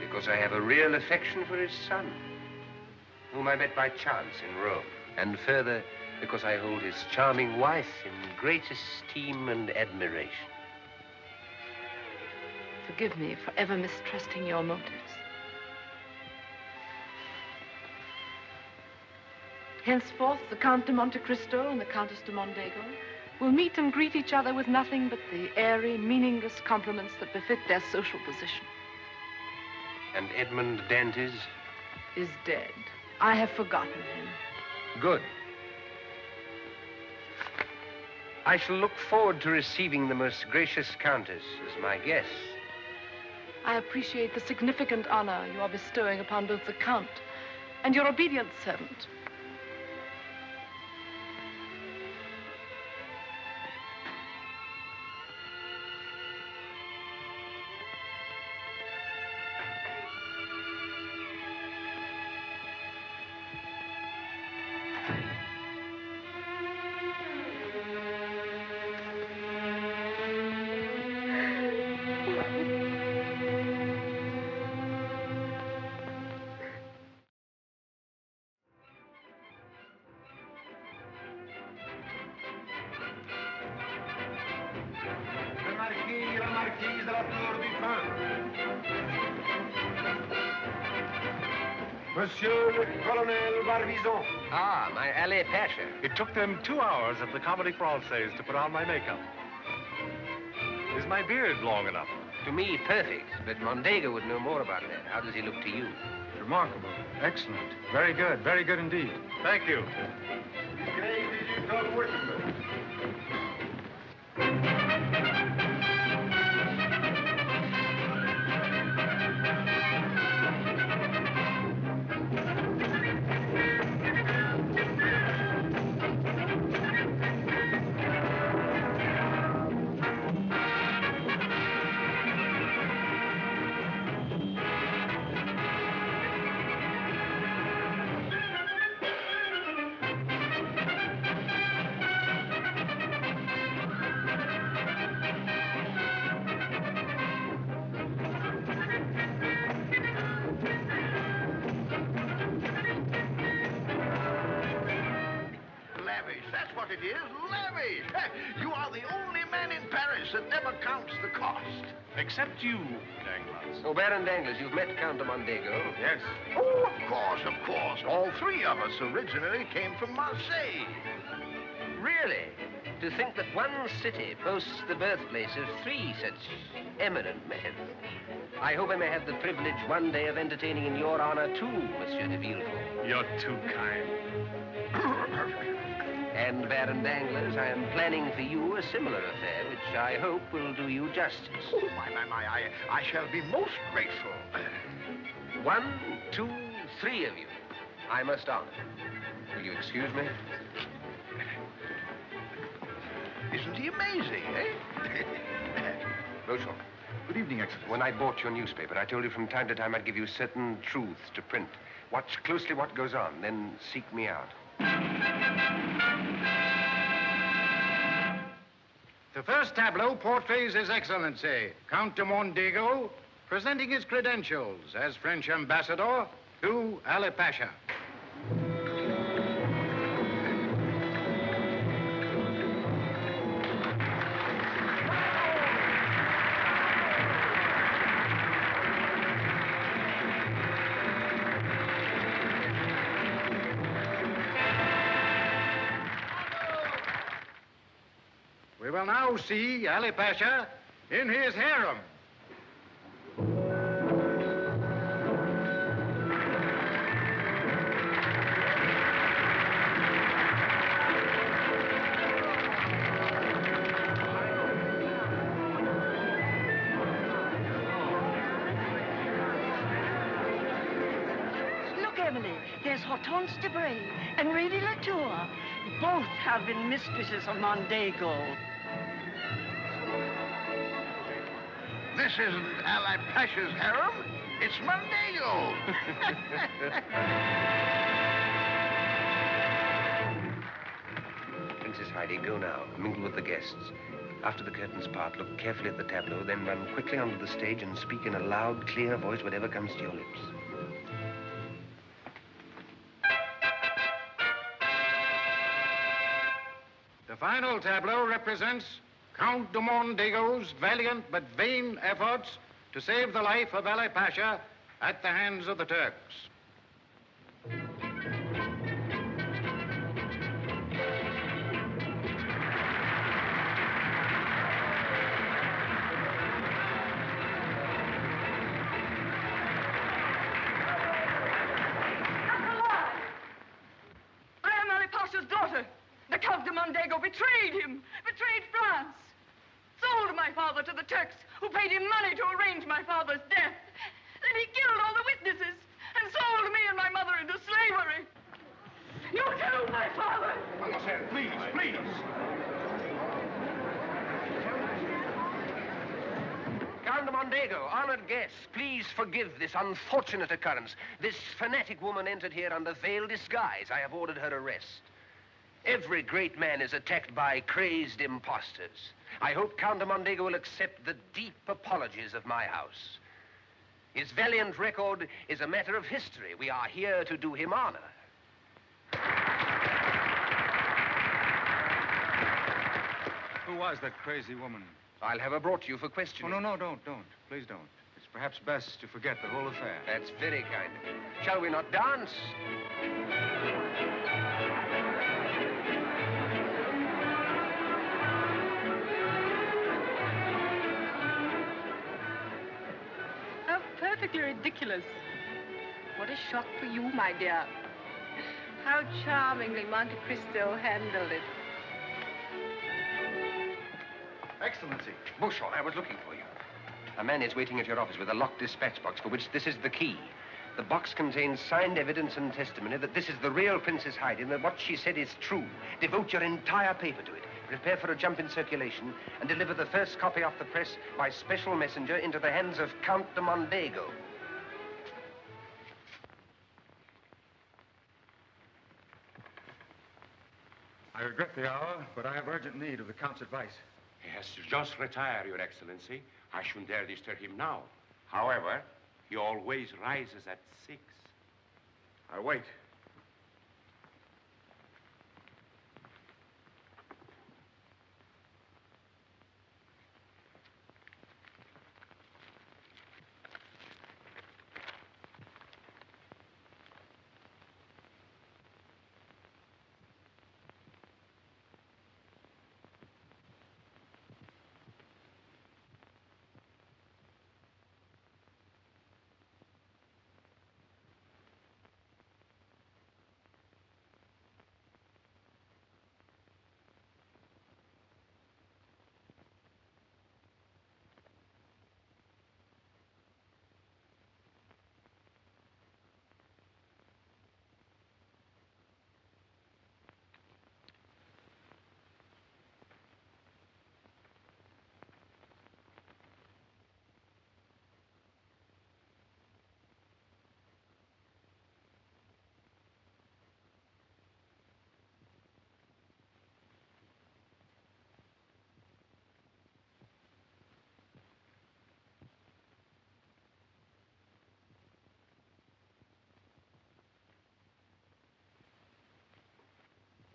because I have a real affection for his son, whom I met by chance in Rome. And further, because I hold his charming wife in great esteem and admiration. Forgive me for ever mistrusting your motives. Henceforth, the Count de Monte Cristo and the Countess de Mondego will meet and greet each other with nothing but the airy, meaningless compliments that befit their social position. And Edmund Dantes? Is dead. I have forgotten him. Good. I shall look forward to receiving the most gracious Countess as my guest. I appreciate the significant honor you are bestowing upon both the Count and your obedient servant. Monsieur le Colonel Barbizon. Ah, my Abbe Pasha. It took them 2 hours at the Comedy Française to put on my makeup. Is my beard long enough? To me, perfect. But Mondego would know more about that. How does he look to you? Remarkable. Excellent. Very good. Very good indeed. Thank you. That's what it is, lavish. You are the only man in Paris that never counts the cost. Except you, Danglars. Oh, Baron Danglars, you've met Count de Mondego. Yes. Oh, of course, of course. All three of us originally came from Marseille. Really? To think that one city boasts the birthplace of 3 such eminent men. I hope I may have the privilege one day of entertaining in your honor, too, Monsieur de Villefort. You're too kind. And, Baron Danglars, I am planning for you a similar affair, which I hope will do you justice. Oh, my, I shall be most grateful. 1, 2, 3 of you. I must honor. Will you excuse me? Isn't he amazing, eh? Beauchamp. Good evening, Excellency. When I bought your newspaper, I told you from time to time I'd give you certain truths to print. Watch closely what goes on, then seek me out. The first tableau portrays His Excellency, Count de Mondego, presenting his credentials as French ambassador to Ali Pasha. We will now see Ali Pasha in his harem. Look, Emily, there's Hortense Debray and Lady Latour. Both have been mistresses of Mondego. This isn't Ali Pasha's harem. It's Mondego. Princess Heidi, go now. Mingle with the guests. After the curtains part, look carefully at the tableau, then run quickly onto the stage and speak in a loud, clear voice whatever comes to your lips. The final tableau represents Count de Mondego's valiant but vain efforts to save the life of Ali Pasha at the hands of the Turks. I am Ali Pasha's daughter. The Count de Mondego betrayed him, betrayed France. Sold my father to the Turks, who paid him money to arrange my father's death. Then he killed all the witnesses and sold me and my mother into slavery. You killed my father! Mademoiselle, please, please. Count de Mondego, honored guests, please forgive this unfortunate occurrence. This fanatic woman entered here under veiled disguise. I have ordered her arrest. Every great man is attacked by crazed imposters. I hope Count de Mondego will accept the deep apologies of my house. His valiant record is a matter of history. We are here to do him honor. Who was that crazy woman? I'll have her brought to you for questioning. Oh, no, don't. Please don't. It's perhaps best to forget the whole affair. That's very kind of you. Shall we not dance? How perfectly ridiculous. What a shock for you, my dear. How charmingly Monte Cristo handled it. Excellency. Beauchamp, I was looking for you. A man is waiting at your office with a locked dispatch box for which this is the key. The box contains signed evidence and testimony that this is the real Princess Heidi and that what she said is true. Devote your entire paper to it. Prepare for a jump in circulation and deliver the first copy off the press by special messenger into the hands of Count de Mondego. I regret the hour, but I have urgent need of the Count's advice. He has just retired, Your Excellency. I shouldn't dare disturb him now. However, he always rises at 6. I'll wait.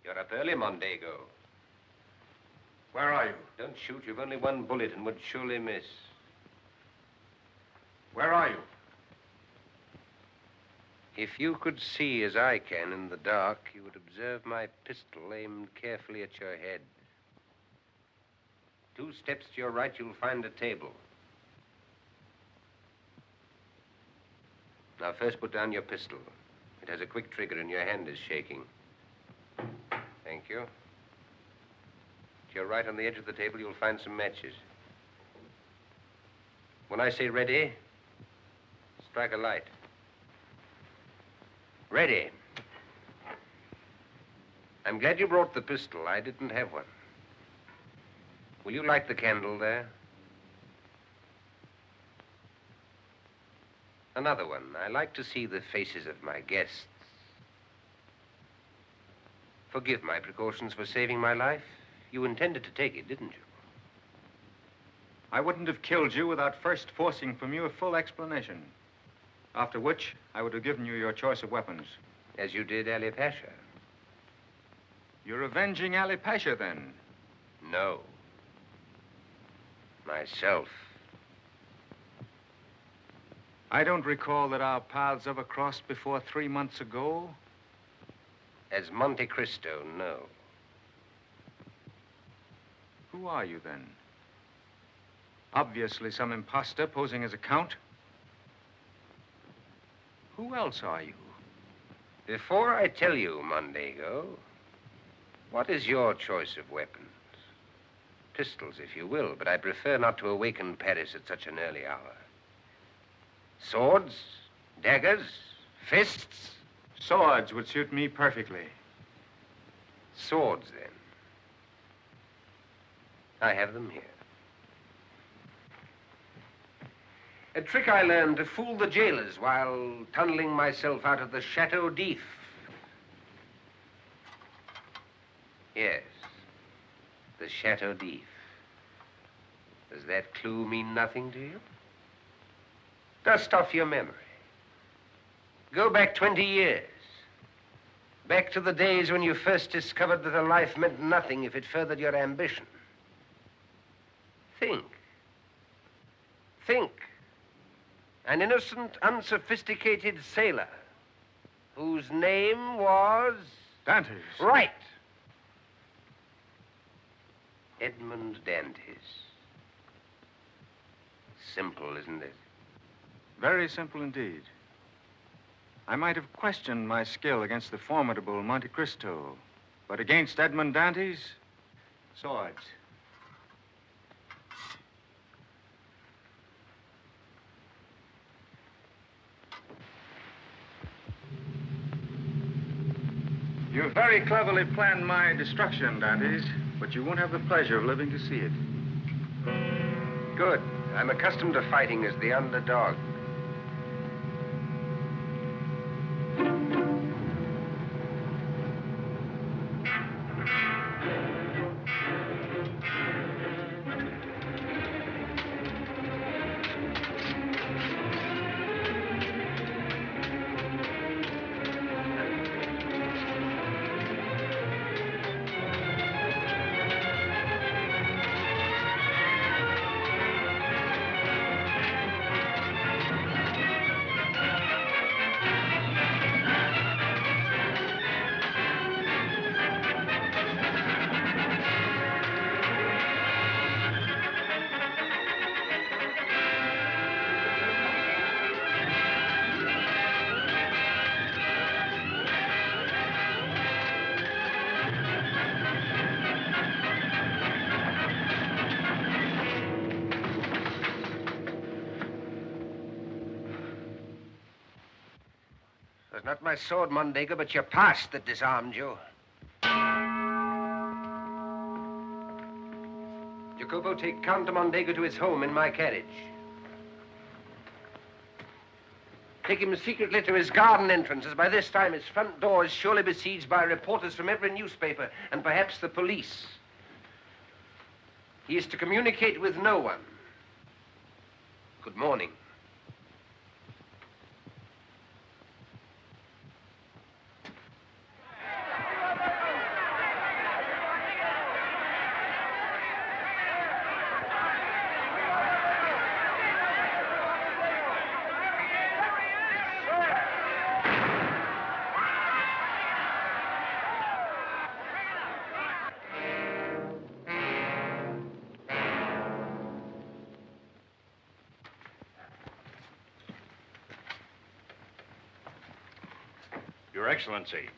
You're up early, Mondego. Where are you? Don't shoot. You've only one bullet and would surely miss. Where are you? If you could see as I can in the dark, you would observe my pistol aimed carefully at your head. 2 steps to your right, you'll find a table. Now, first put down your pistol. It has a quick trigger and your hand is shaking. Thank you. To your right on the edge of the table, you'll find some matches. When I say ready, strike a light. Ready. I'm glad you brought the pistol. I didn't have one. Will you light the candle there? Another one. I like to see the faces of my guests. Forgive my precautions for saving my life. You intended to take it, didn't you? I wouldn't have killed you without first forcing from you a full explanation. After which, I would have given you your choice of weapons. As you did Ali Pasha. You're avenging Ali Pasha, then? No. Myself. I don't recall that our paths ever crossed before 3 months ago. As Monte Cristo, no. Who are you, then? Obviously some imposter posing as a count. Who else are you? Before I tell you, Mondego, what is your choice of weapons? Pistols, if you will, but I prefer not to awaken Paris at such an early hour. Swords? Daggers? Fists? Swords would suit me perfectly. Swords, then. I have them here. A trick I learned to fool the jailers while tunneling myself out of the Chateau d'If. Yes, the Chateau d'If. Does that clue mean nothing to you? Dust off your memory. Go back 20 years. Back to the days when you first discovered that a life meant nothing if it furthered your ambition. Think. Think. An innocent, unsophisticated sailor whose name was... Dantes. Right. Edmund Dantes. Simple, isn't it? Very simple indeed. I might have questioned my skill against the formidable Monte Cristo, but against Edmund Dantes, swords. You very cleverly planned my destruction, Dantes, but you won't have the pleasure of living to see it. Good. I'm accustomed to fighting as the underdog. It was not my sword, Mondego, but your past that disarmed you. Jacopo, take Count de Mondego to his home in my carriage. Take him secretly to his garden entrance, as by this time his front door is surely besieged by reporters from every newspaper and perhaps the police. He is to communicate with no one. Good morning. Your Excellency,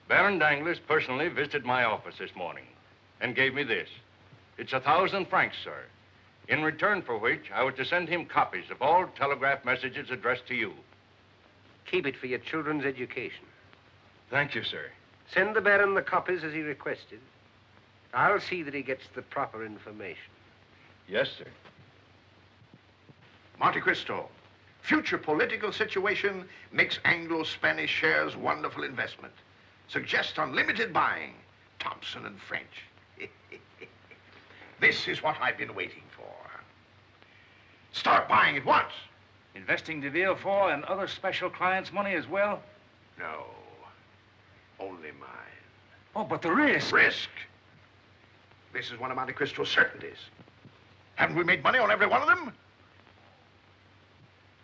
Baron Danglars personally visited my office this morning and gave me this. It's 1,000 francs, sir, in return for which I was to send him copies of all telegraph messages addressed to you. Keep it for your children's education. Thank you, sir. Send the Baron the copies as he requested. I'll see that he gets the proper information. Yes, sir. Monte Cristo. Future political situation makes Anglo-Spanish shares wonderful investment. Suggest unlimited buying. Thompson and French. This is what I've been waiting for. Start buying at once. Investing De Villefort and other special clients' money as well? No. Only mine. Oh, but the risk. Risk? This is one of Monte Cristo's certainties. Haven't we made money on every one of them?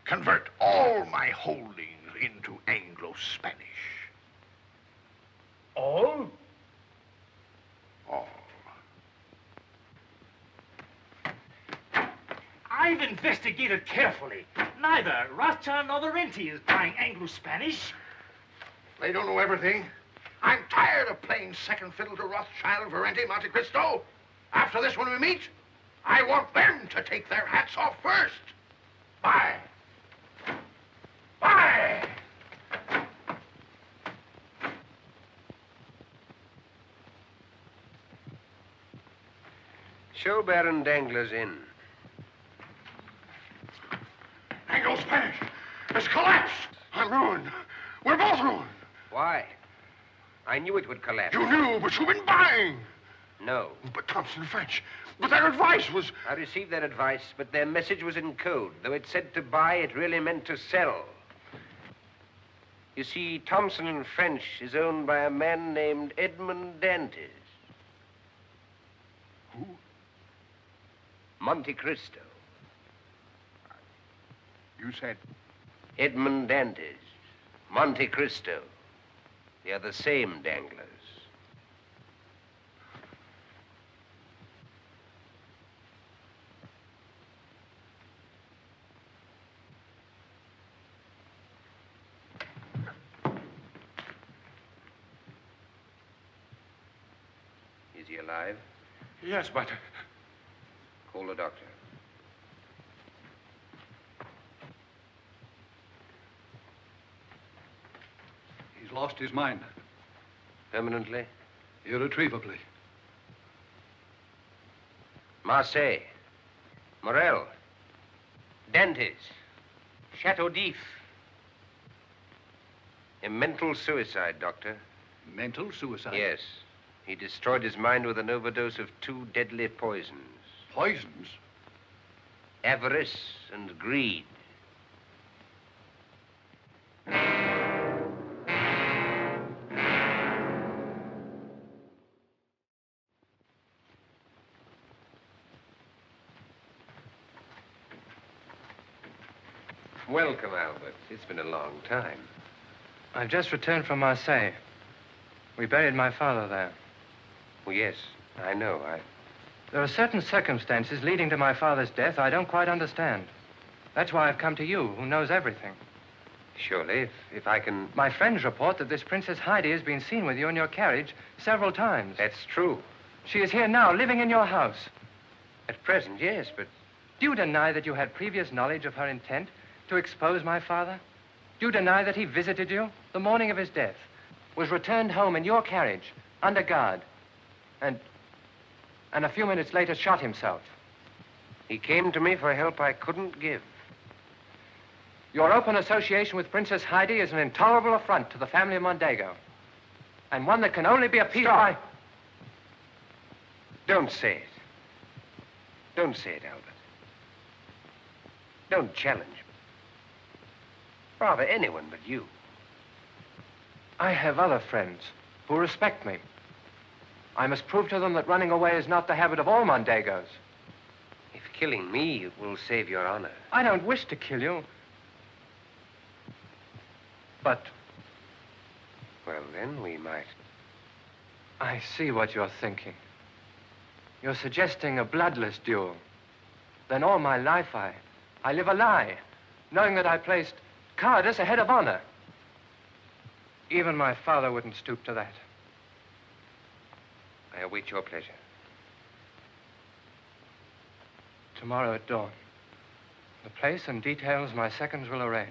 Convert all my holdings into Anglo-Spanish. All? All. I've investigated carefully. Neither Rothschild nor the Rentier is buying Anglo-Spanish. They don't know everything. I'm tired of playing second fiddle to Rothschild, Valenti, Monte Cristo. After this, when we meet, I want them to take their hats off first. Bye. Bye. Show Baron Danglars in. Anglo-Spanish has collapsed. I'm ruined. We're both ruined. Why? I knew it would collapse. You knew, but you've been buying. No. But Thompson French. But their advice was... I received their advice, but their message was in code. Though it said to buy, it really meant to sell. You see, Thompson and French is owned by a man named Edmond Dantes. Who? Monte Cristo. You said... Edmond Dantes. Monte Cristo. They are the same Danglars. Is he alive? Yes, but... Call the doctor. He's lost his mind. Permanently? Irretrievably. Marseille. Morel. Dantes. Chateau d'If. A mental suicide, Doctor. Mental suicide? Yes. He destroyed his mind with an overdose of 2 deadly poisons. Poisons? Avarice and greed. Welcome, Albert. It's been a long time. I've just returned from Marseille. We buried my father there. Oh, yes, I know. There are certain circumstances leading to my father's death I don't quite understand. That's why I've come to you, who knows everything. Surely, if I can... My friends report that this Princess Heidi has been seen with you in your carriage several times. That's true. She is here now, living in your house. At present, yes, but... Do you deny that you had previous knowledge of her intent to expose my father? Do you deny that he visited you the morning of his death, was returned home in your carriage, under guard, and a few minutes later shot himself? He came to me for help I couldn't give. Your open association with Princess Heidi is an intolerable affront to the family of Mondego, and one that can only be appeased by... Don't say it. Don't say it, Albert. Don't challenge me. Rather, anyone but you. I have other friends who respect me. I must prove to them that running away is not the habit of all Mondegos. If killing me will save your honor. I don't wish to kill you. But... Well, then, we might. I see what you're thinking. You're suggesting a bloodless duel. Then all my life I live a lie, knowing that I placed cowardice ahead of honor. Even my father wouldn't stoop to that. I await your pleasure. Tomorrow at dawn. The place and details my seconds will arrange.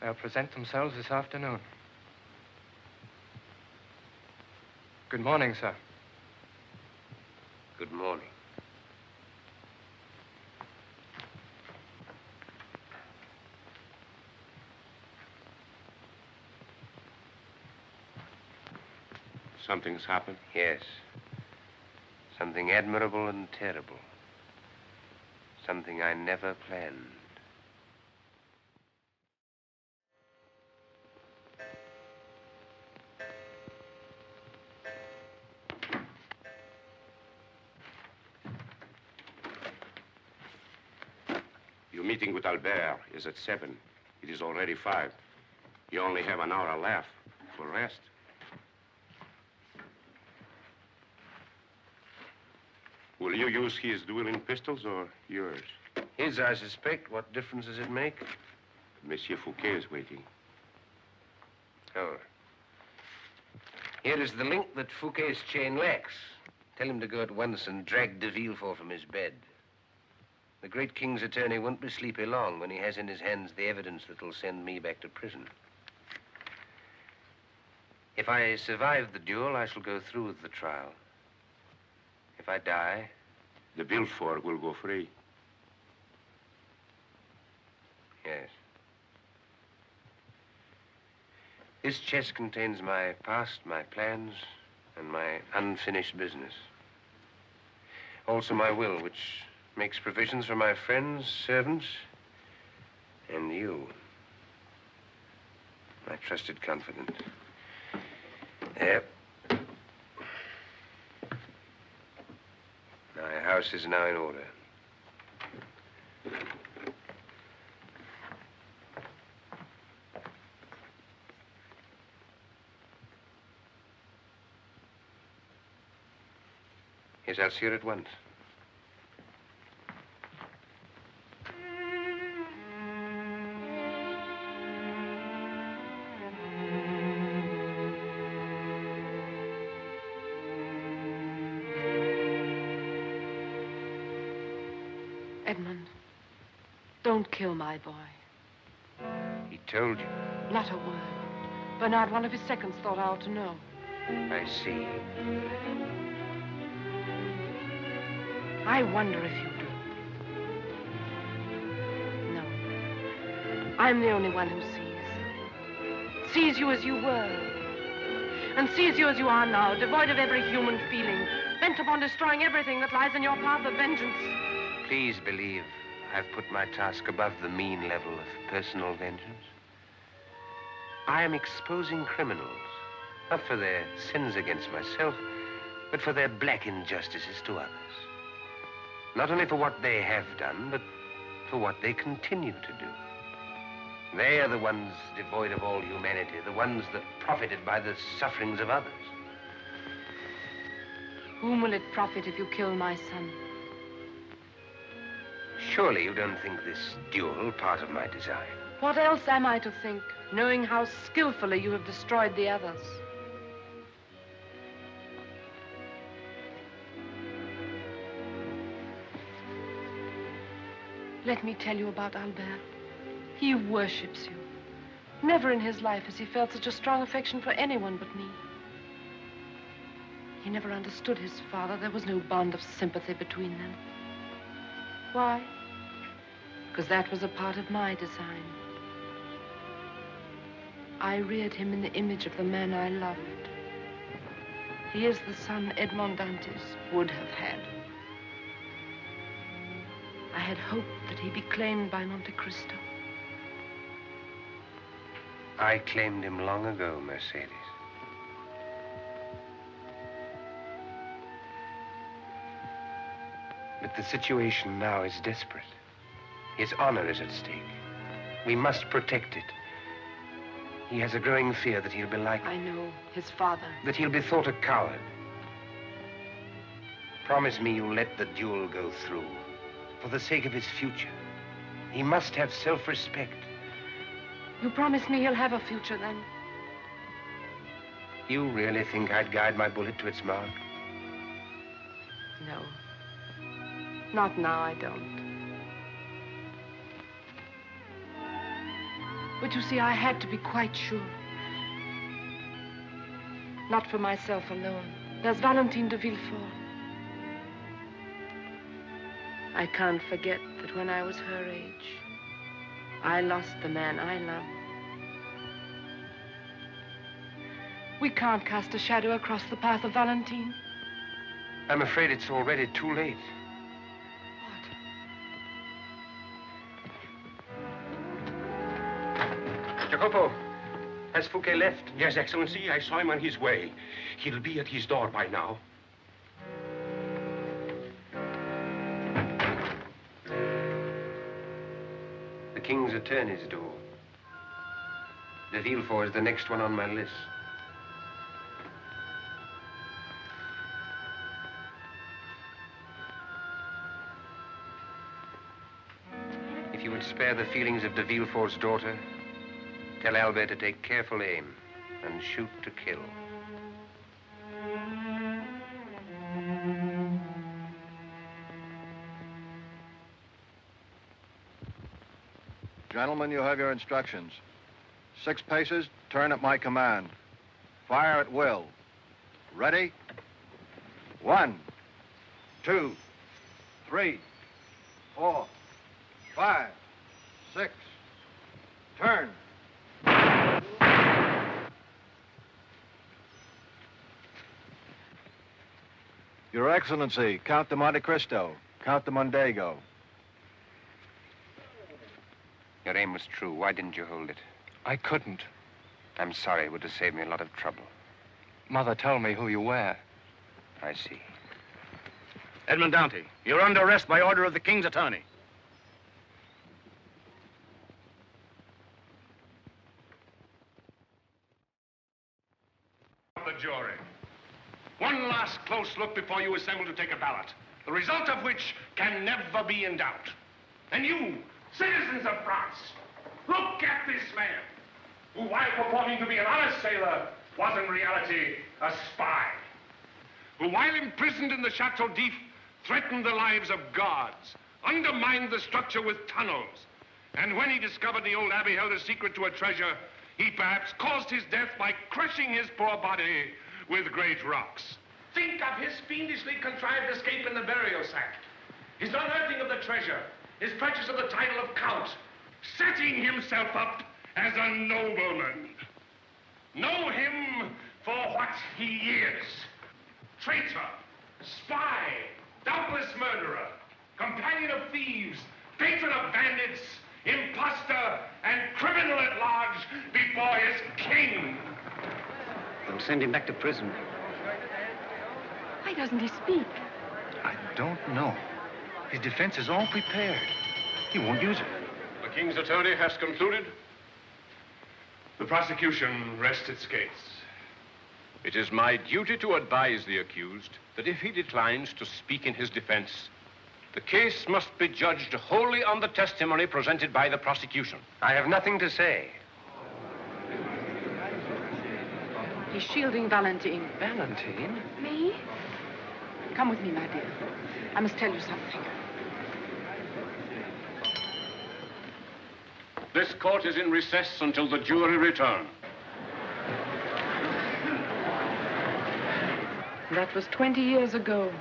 They'll present themselves this afternoon. Good morning, sir. Good morning. Something's happened? Yes. Something admirable and terrible. Something I never planned. Your meeting with Albert is at 7. It is already 5. You only have an hour left for rest. Will you use his dueling pistols or yours? His, I suspect. What difference does it make? Monsieur Fouquet is waiting. Oh. Here is the link that Fouquet's chain lacks. Tell him to go at once and drag de Villefort from his bed. The great king's attorney won't be sleepy long when he has in his hands the evidence that'll send me back to prison. If I survive the duel, I shall go through with the trial. If I die... De Villefort will go free. Yes. This chest contains my past, my plans, and my unfinished business. Also my will, which makes provisions for my friends, servants, and you, my trusted confidant. There. My house is now in order. Yes, I'll see her at once. Edmund, don't kill my boy. He told you. Not a word. Bernard, one of his seconds thought I ought to know. I see. I wonder if you do. No. I'm the only one who sees. Sees you as you were. And sees you as you are now, devoid of every human feeling, bent upon destroying everything that lies in your path of vengeance. Please believe I've put my task above the mean level of personal vengeance. I am exposing criminals, not for their sins against myself, but for their black injustices to others. Not only for what they have done, but for what they continue to do. They are the ones devoid of all humanity, the ones that profited by the sufferings of others. Whom will it profit if you kill my son? Surely you don't think this duel part of my design? What else am I to think, knowing how skillfully you have destroyed the others? Let me tell you about Albert. He worships you. Never in his life has he felt such a strong affection for anyone but me. He never understood his father. There was no bond of sympathy between them. Why? Because that was a part of my design. I reared him in the image of the man I loved. He is the son Edmond Dantes would have had. I had hoped that he'd be claimed by Monte Cristo. I claimed him long ago, Mercedes. But the situation now is desperate. His honor is at stake. We must protect it. He has a growing fear that he'll be like... I know, his father. That he'll be thought a coward. Promise me you'll let the duel go through. For the sake of his future. He must have self-respect. You promise me he'll have a future then? You really think I'd guide my bullet to its mark? No. Not now, I don't. But you see, I had to be quite sure. Not for myself alone. There's Valentine de Villefort. I can't forget that when I was her age, I lost the man I loved. We can't cast a shadow across the path of Valentine. I'm afraid it's already too late. What? Jacopo, has Fouquet left? Yes, Excellency. I saw him on his way. He'll be at his door by now. The King's attorney's door. De Villefort is the next one on my list. If you would spare the feelings of de Villefort's daughter, tell Albert to take careful aim and shoot to kill. Gentlemen, you have your instructions. 6 paces, turn at my command. Fire at will. Ready? 1, 2, 3, 4, 5, 6. Turn. Your Excellency, Count de Monte Cristo, Count de Mondego. Your aim was true. Why didn't you hold it? I couldn't. I'm sorry. It would have saved me a lot of trouble. Mother told me who you were. I see. Edmond Dantès, you're under arrest by order of the King's attorney. The jury. One last close look before you assemble to take a ballot, the result of which can never be in doubt. And you, citizens of France, look at this man, who, while purporting to be an honest sailor, was in reality a spy. Who, while imprisoned in the Chateau d'If, threatened the lives of guards, undermined the structure with tunnels, and when he discovered the old abbey held a secret to a treasure, he perhaps caused his death by crushing his poor body with great rocks. Think of his fiendishly contrived escape in the burial sack, his unearthing of the treasure, his purchase of the title of Count, setting himself up as a nobleman. Know him for what he is. Traitor, spy, doubtless murderer, companion of thieves, patron of bandits, imposter, and criminal at large before his king. They'll send him back to prison. Why doesn't he speak? I don't know. His defense is all prepared. He won't use it. The King's attorney has concluded. The prosecution rests its case. It is my duty to advise the accused that if he declines to speak in his defense, the case must be judged wholly on the testimony presented by the prosecution. I have nothing to say. He's shielding Valentine. Valentine? Me? Come with me, my dear. I must tell you something. This court is in recess until the jury return. That was 20 years ago.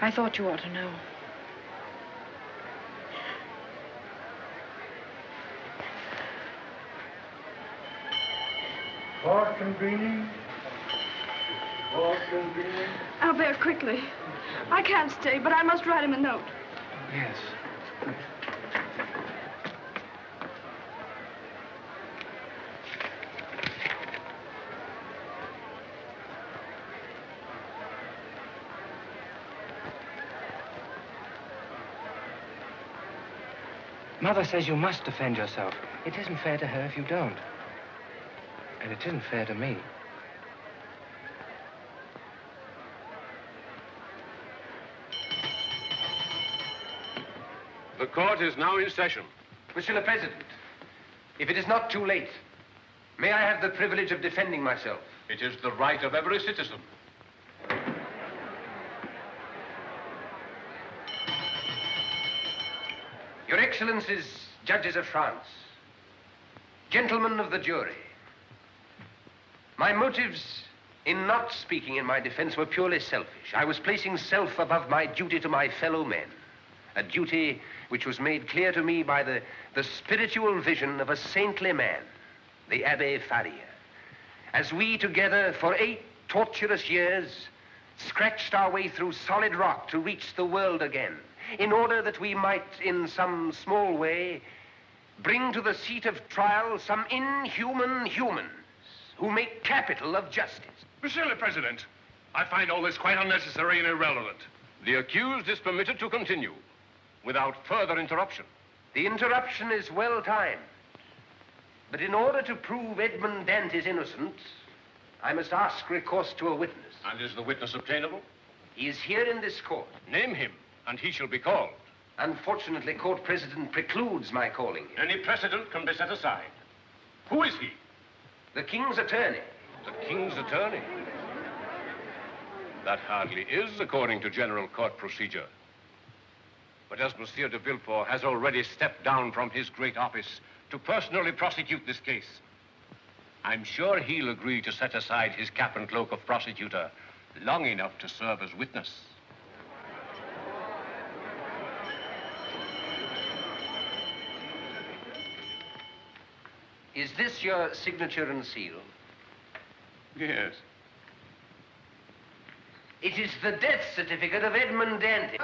I thought you ought to know. Court convening. Court convening. Albert, quickly. I can't stay, but I must write him a note. Yes. Mother says you must defend yourself. It isn't fair to her if you don't. And it isn't fair to me. The court is now in session. Monsieur le President, if it is not too late, may I have the privilege of defending myself? It is the right of every citizen. Your Excellencies, judges of France, gentlemen of the jury, my motives in not speaking in my defense were purely selfish. I was placing self above my duty to my fellow men, a duty which was made clear to me by the spiritual vision of a saintly man, the Abbe Faria, as we together for 8 torturous years scratched our way through solid rock to reach the world again, in order that we might, in some small way, bring to the seat of trial some inhuman humans who make capital of justice. Monsieur le President, I find all this quite unnecessary and irrelevant. The accused is permitted to continue without further interruption. The interruption is well timed. But in order to prove Edmond Dante's innocence, I must ask recourse to a witness. And is the witness obtainable? He is here in this court. Name him, and he shall be called. Unfortunately, court precedent precludes my calling him. Any precedent can be set aside. Who is he? The King's attorney. The King's attorney? That hardly is according to general court procedure. But as Monsieur de Villefort has already stepped down from his great office to personally prosecute this case, I'm sure he'll agree to set aside his cap and cloak of prosecutor long enough to serve as witness. Is this your signature and seal? Yes. It is the death certificate of Edmond Dante.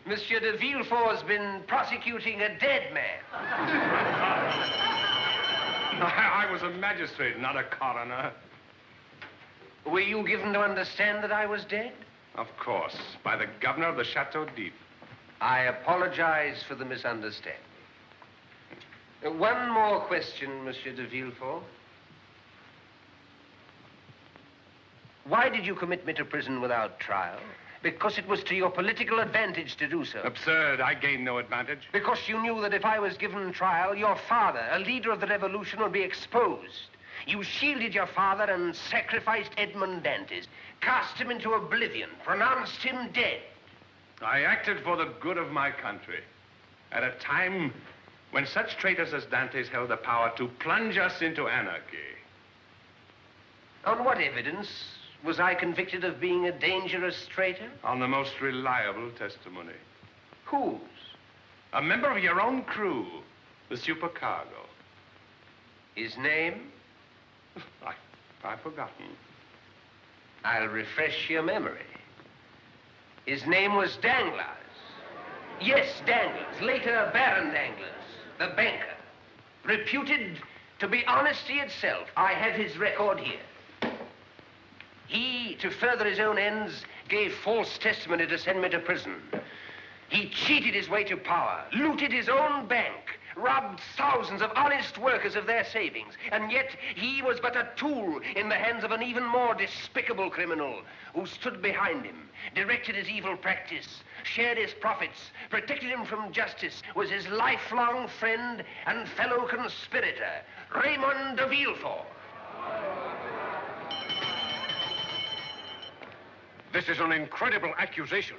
Monsieur de Villefort's been prosecuting a dead man. I was a magistrate, not a coroner. Were you given to understand that I was dead? Of course, by the governor of the Chateau d'If. I apologize for the misunderstanding. One more question, Monsieur de Villefort. Why did you commit me to prison without trial? Because it was to your political advantage to do so. Absurd. I gained no advantage. Because you knew that if I was given trial, your father, a leader of the revolution, would be exposed. You shielded your father and sacrificed Edmond Dantes, cast him into oblivion, pronounced him dead. I acted for the good of my country at a time when such traitors as Dantes held the power to plunge us into anarchy. On what evidence was I convicted of being a dangerous traitor? On the most reliable testimony. Whose? A member of your own crew, the supercargo. His name? I've forgotten. I'll refresh your memory. His name was Danglars. Yes, Danglars, later Baron Danglars, the banker. Reputed to be honesty itself. I have his record here. He, to further his own ends, gave false testimony to send me to prison. He cheated his way to power, looted his own bank, robbed thousands of honest workers of their savings, and yet he was but a tool in the hands of an even more despicable criminal who stood behind him, directed his evil practice, shared his profits, protected him from justice, was his lifelong friend and fellow conspirator, Raymond de Villefort. This is an incredible accusation.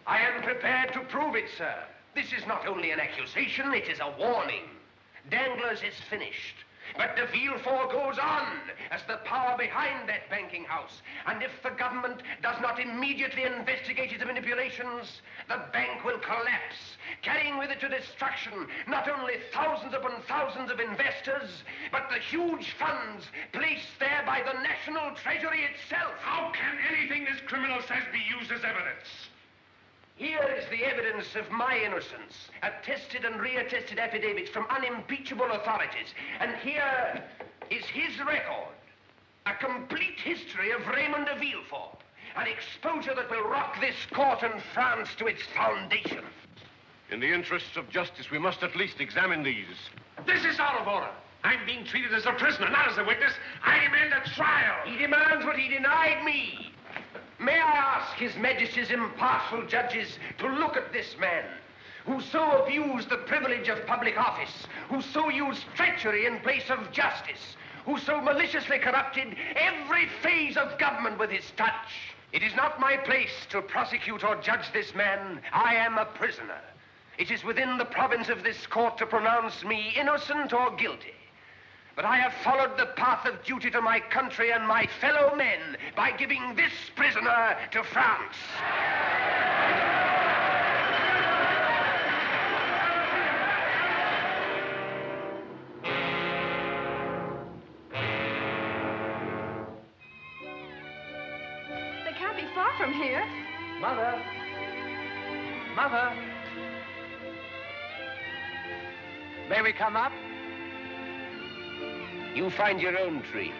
I am prepared to prove it, sir. This is not only an accusation, it is a warning. Danglars is finished. But de Villefort goes on as the power behind that banking house. And if the government does not immediately investigate its manipulations, the bank will collapse, carrying with it to destruction not only thousands upon thousands of investors, but the huge funds placed there by the national treasury itself. How can anything this criminal says be used as evidence? Here is the evidence of my innocence, attested and reattested affidavits from unimpeachable authorities. And here is his record, a complete history of Raymond de Villefort, an exposure that will rock this court and France to its foundation. In the interests of justice, we must at least examine these. This is out of order. I'm being treated as a prisoner, not as a witness. I demand a trial. He demands what he denied me. May I ask His Majesty's impartial judges to look at this man who so abused the privilege of public office, who so used treachery in place of justice, who so maliciously corrupted every phase of government with his touch. It is not my place to prosecute or judge this man. I am a prisoner. It is within the province of this court to pronounce me innocent or guilty. But I have followed the path of duty to my country and my fellow men by giving this prisoner to France. They can't be far from here. Mother! Mother! May we come up? You find your own tree.